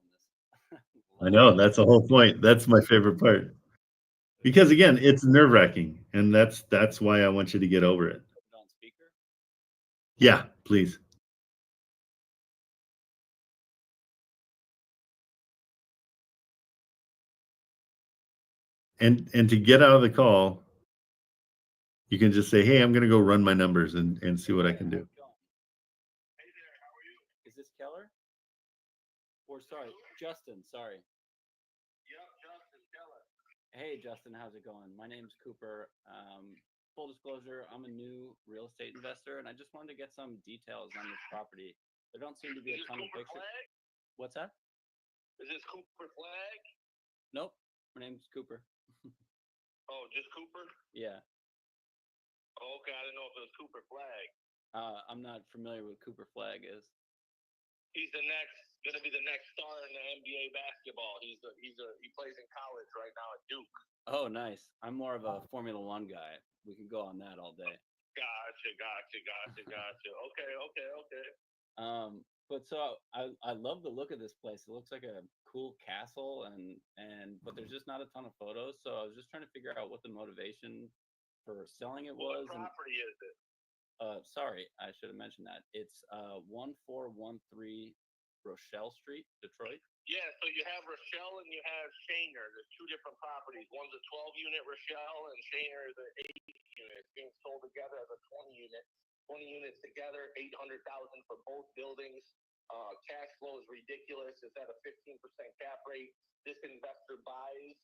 this. I know, that's the whole point. That's my favorite part. Because again, it's nerve-wracking, and that's why I want you to get over it. Put it on speaker? Yeah, please. And to get out of the call, you can just say, hey, I'm going to go run my numbers and see what I can do. Hey there, how are you? Is this Keller? Or sorry, Justin, sorry. Yep, Justin, Keller. Hey, Justin, how's it going? My name's Cooper. Full disclosure, I'm a new real estate investor, and I just wanted to get some details on this property. There don't seem to be a ton of pictures. Flag? What's that? Is this Cooper Flag? Nope, my name's Cooper. Oh, just Cooper? Yeah. Oh, okay, I didn't know if it was Cooper Flag. I'm not familiar with Cooper Flag is. He's gonna be the next star in the NBA basketball. He plays in college right now at Duke. Oh, nice. I'm more of a Formula One guy. We can go on that all day. Gotcha. Okay. But so I love the look of this place. It looks like a cool castle, but there's just not a ton of photos. So I was just trying to figure out what the motivation for selling it was. What property is it? Sorry, I should have mentioned that. It's 1413 Rochelle Street, Detroit. Yeah, so you have Rochelle and you have Shaner. There's 2 different properties. One's a 12-unit Rochelle, and Shaner is an 8-unit. It's being sold together as a 20-unit. 20 units together, $800,000 for both buildings. Cash flow is ridiculous. It's at a 15% cap rate. This investor buys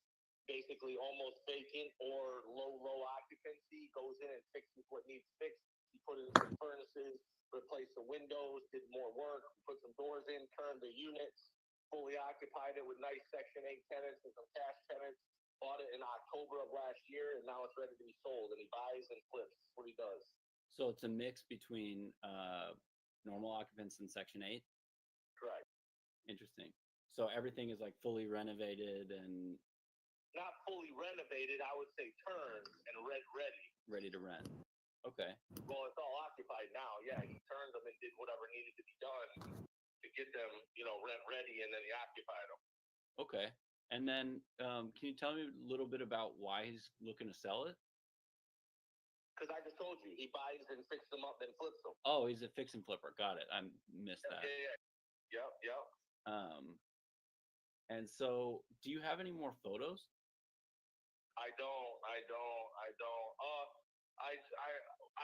basically almost vacant or low occupancy, goes in and fixes what needs fixed. He put in some furnaces, replaced the windows, did more work, put some doors in, turned the units, fully occupied it with nice Section 8 tenants and some cash tenants. Bought it in October of last year, and now it's ready to be sold. And he buys and flips. That's what he does. So it's a mix between normal occupants and Section 8? Correct. Interesting. So everything is like fully renovated and... Not fully renovated, I would say turned and ready. Ready to rent. Okay. Well, it's all occupied now. Yeah, he turned them and did whatever needed to be done to get them, rent ready, and then he occupied them. Okay. And then can you tell me a little bit about why he's looking to sell it? Because I just told you, he buys and fixes them up, then flips them. Oh, he's a fix and flipper. Got it. I missed that. Yeah. Yep. And so, do you have any more photos? I don't. I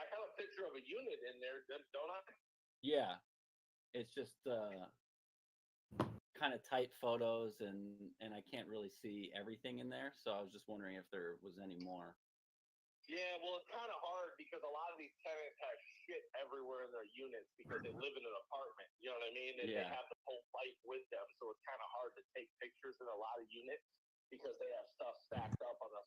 have a picture of a unit in there, don't I? Yeah. It's just kind of tight photos, and I can't really see everything in there. So I was just wondering if there was any more. Yeah, well, it's kind of hard because a lot of these tenants have shit everywhere in their units because they live in an apartment. You know what I mean? And they have the whole life with them, so it's kind of hard to take pictures in a lot of units because they have stuff stacked up on the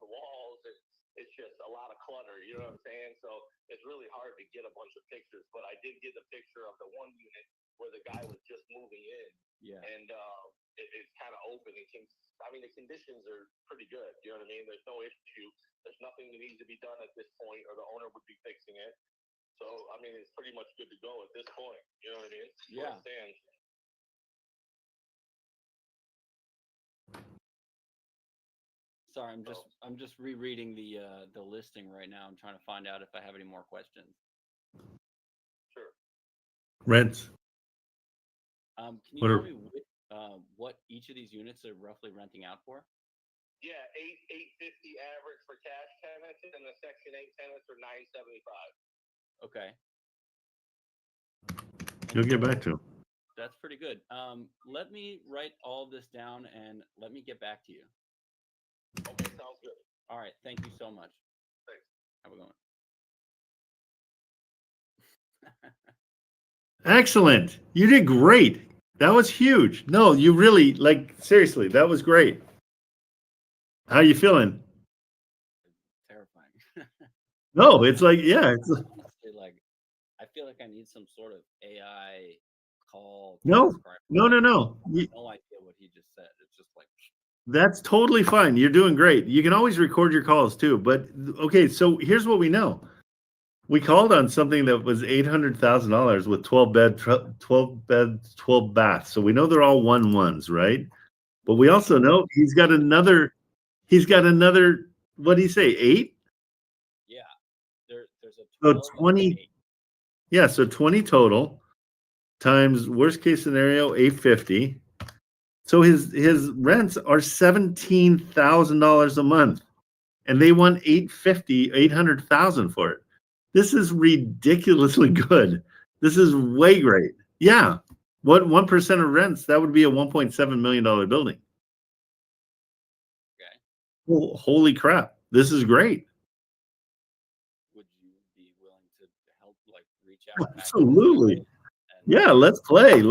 walls, and it's just a lot of clutter. You know what I'm saying? So it's really hard to get a bunch of pictures. But I did get a picture of the one unit where the guy was just moving in. Yeah. And it's kind of open. The conditions are pretty good. You know what I mean? There's no issue. There's nothing that needs to be done at this point, or the owner would be fixing it. So, it's pretty much good to go at this point. You know what I mean? Yeah. Sorry, I'm just rereading the listing right now. I'm trying to find out if I have any more questions. Sure. Rents. Can you tell me what each of these units are roughly renting out for? Yeah, $850 average for cash tenants, and the Section 8 tenants are $975. Okay. You'll get back to him. That's pretty good. Let me write all this down and let me get back to you. Okay, sounds good. All right. Thank you so much. Thanks. Have a good one. Excellent. You did great. That was huge. No, you really, seriously, that was great. How you feeling? Terrifying. No, it's like, yeah. It's honestly, I feel like I need some sort of AI call. No. I have no idea what he just said. It's just like. That's totally fine. You're doing great. You can always record your calls too. But okay, so here's what we know. We called on something that was $800,000 with 12 beds, 12 baths. So we know they're all 1-1s, right? But we also know he's got another, what do you say, 8? Yeah. There's a 12 so 20. Yeah, so 20 total times worst case scenario, 850. So his rents are $17,000 a month, and they want $800,000 for it. This is ridiculously good. This is way great. Yeah. What 1% of rents? That would be a $1.7 million building. Okay. Well, holy crap! This is great. Would you be willing to help, reach out? Absolutely. Yeah. Let's play.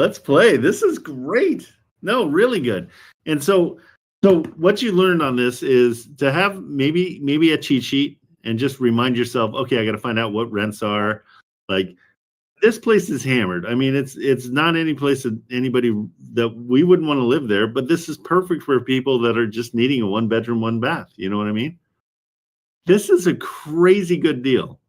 This is great. No, really good. And so what you learned on this is to have maybe a cheat sheet and just remind yourself, okay, I got to find out what rents are. This place is hammered. It's not any place that anybody that we wouldn't want to live there, but this is perfect for people that are just needing a 1-bedroom, 1-bath. You know what I mean? This is a crazy good deal.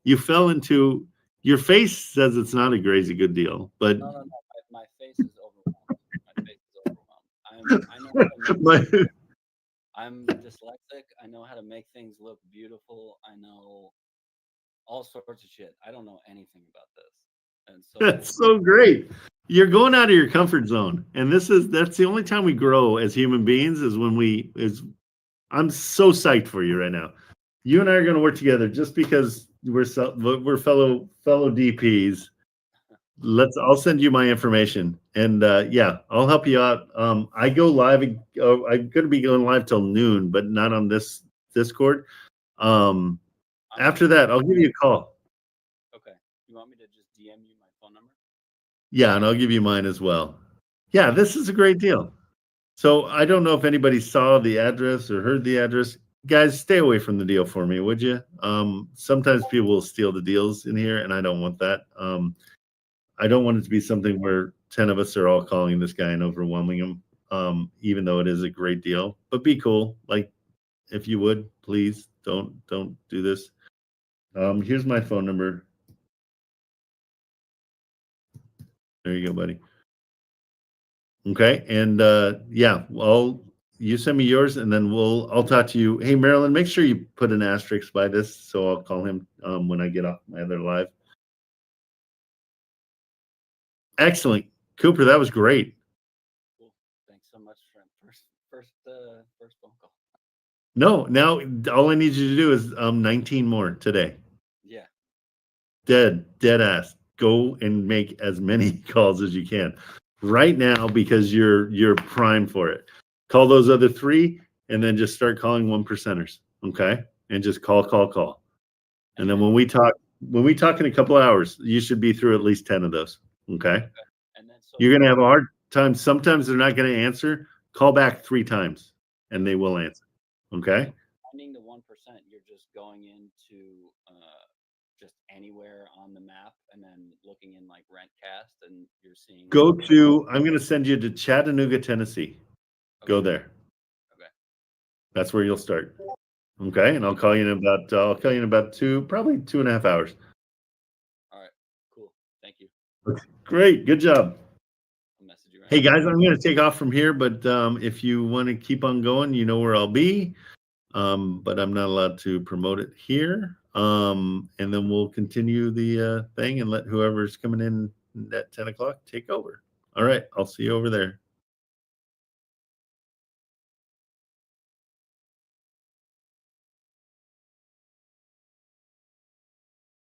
You fell into, your face says it's not a crazy good deal, but No. My face is overwhelmed. I'm dyslexic. I know how to make things look beautiful. I know all sorts of shit. I don't know anything about this. And so that's so great. You're going out of your comfort zone. And that's the only time we grow as human beings is when I'm so psyched for you right now. You and I are going to work together just because we're fellow DPs. I'll send you my information, and yeah, I'll help you out. I go live. I'm going to be going live till noon, but not on this Discord. After that, I'll give you a call. Okay. You want me to just DM you my phone number? Yeah, and I'll give you mine as well. Yeah, this is a great deal. So I don't know if anybody saw the address or heard the address. Guys, stay away from the deal for me, would you? Sometimes people will steal the deals in here, and I don't want that. I don't want it to be something where 10 of us are all calling this guy and overwhelming him, even though it is a great deal. But be cool. Like, if you would, please don't do this. Here's my phone number. There you go, buddy. Okay, and yeah, well, you send me yours, and then I'll talk to you. Hey, Marilyn, make sure you put an asterisk by this, so I'll call him when I get off my other live. Excellent, Cooper. That was great. Cool. Thanks so much, Trent. First phone call. No, now all I need you to do is 19 more today. Yeah. Dead ass. Go and make as many calls as you can right now, because you're primed for it. Call those other 3, and then just start calling 1%ers. Okay, and just call. And then when we talk in a couple of hours, you should be through at least 10 of those. Okay. And then You're gonna have a hard time. Sometimes they're not gonna answer. Call back 3 times, and they will answer. Okay. Finding the 1%, you're just going into just anywhere on the map, and then looking in like Rentcast, and you're seeing. I'm going to send you to Chattanooga, Tennessee. Okay. Go there. Okay. That's where you'll start. Okay, and I'll call you in about probably 2.5 hours. All right. Cool. Thank you. Great. Good job. I'll message you right Hey now. guys, I'm going to take off from here, but if you want to keep on going, you know where I'll be. But I'm not allowed to promote it here. And then we'll continue the thing and let whoever's coming in at 10 o'clock take over. All right, I'll see you over there.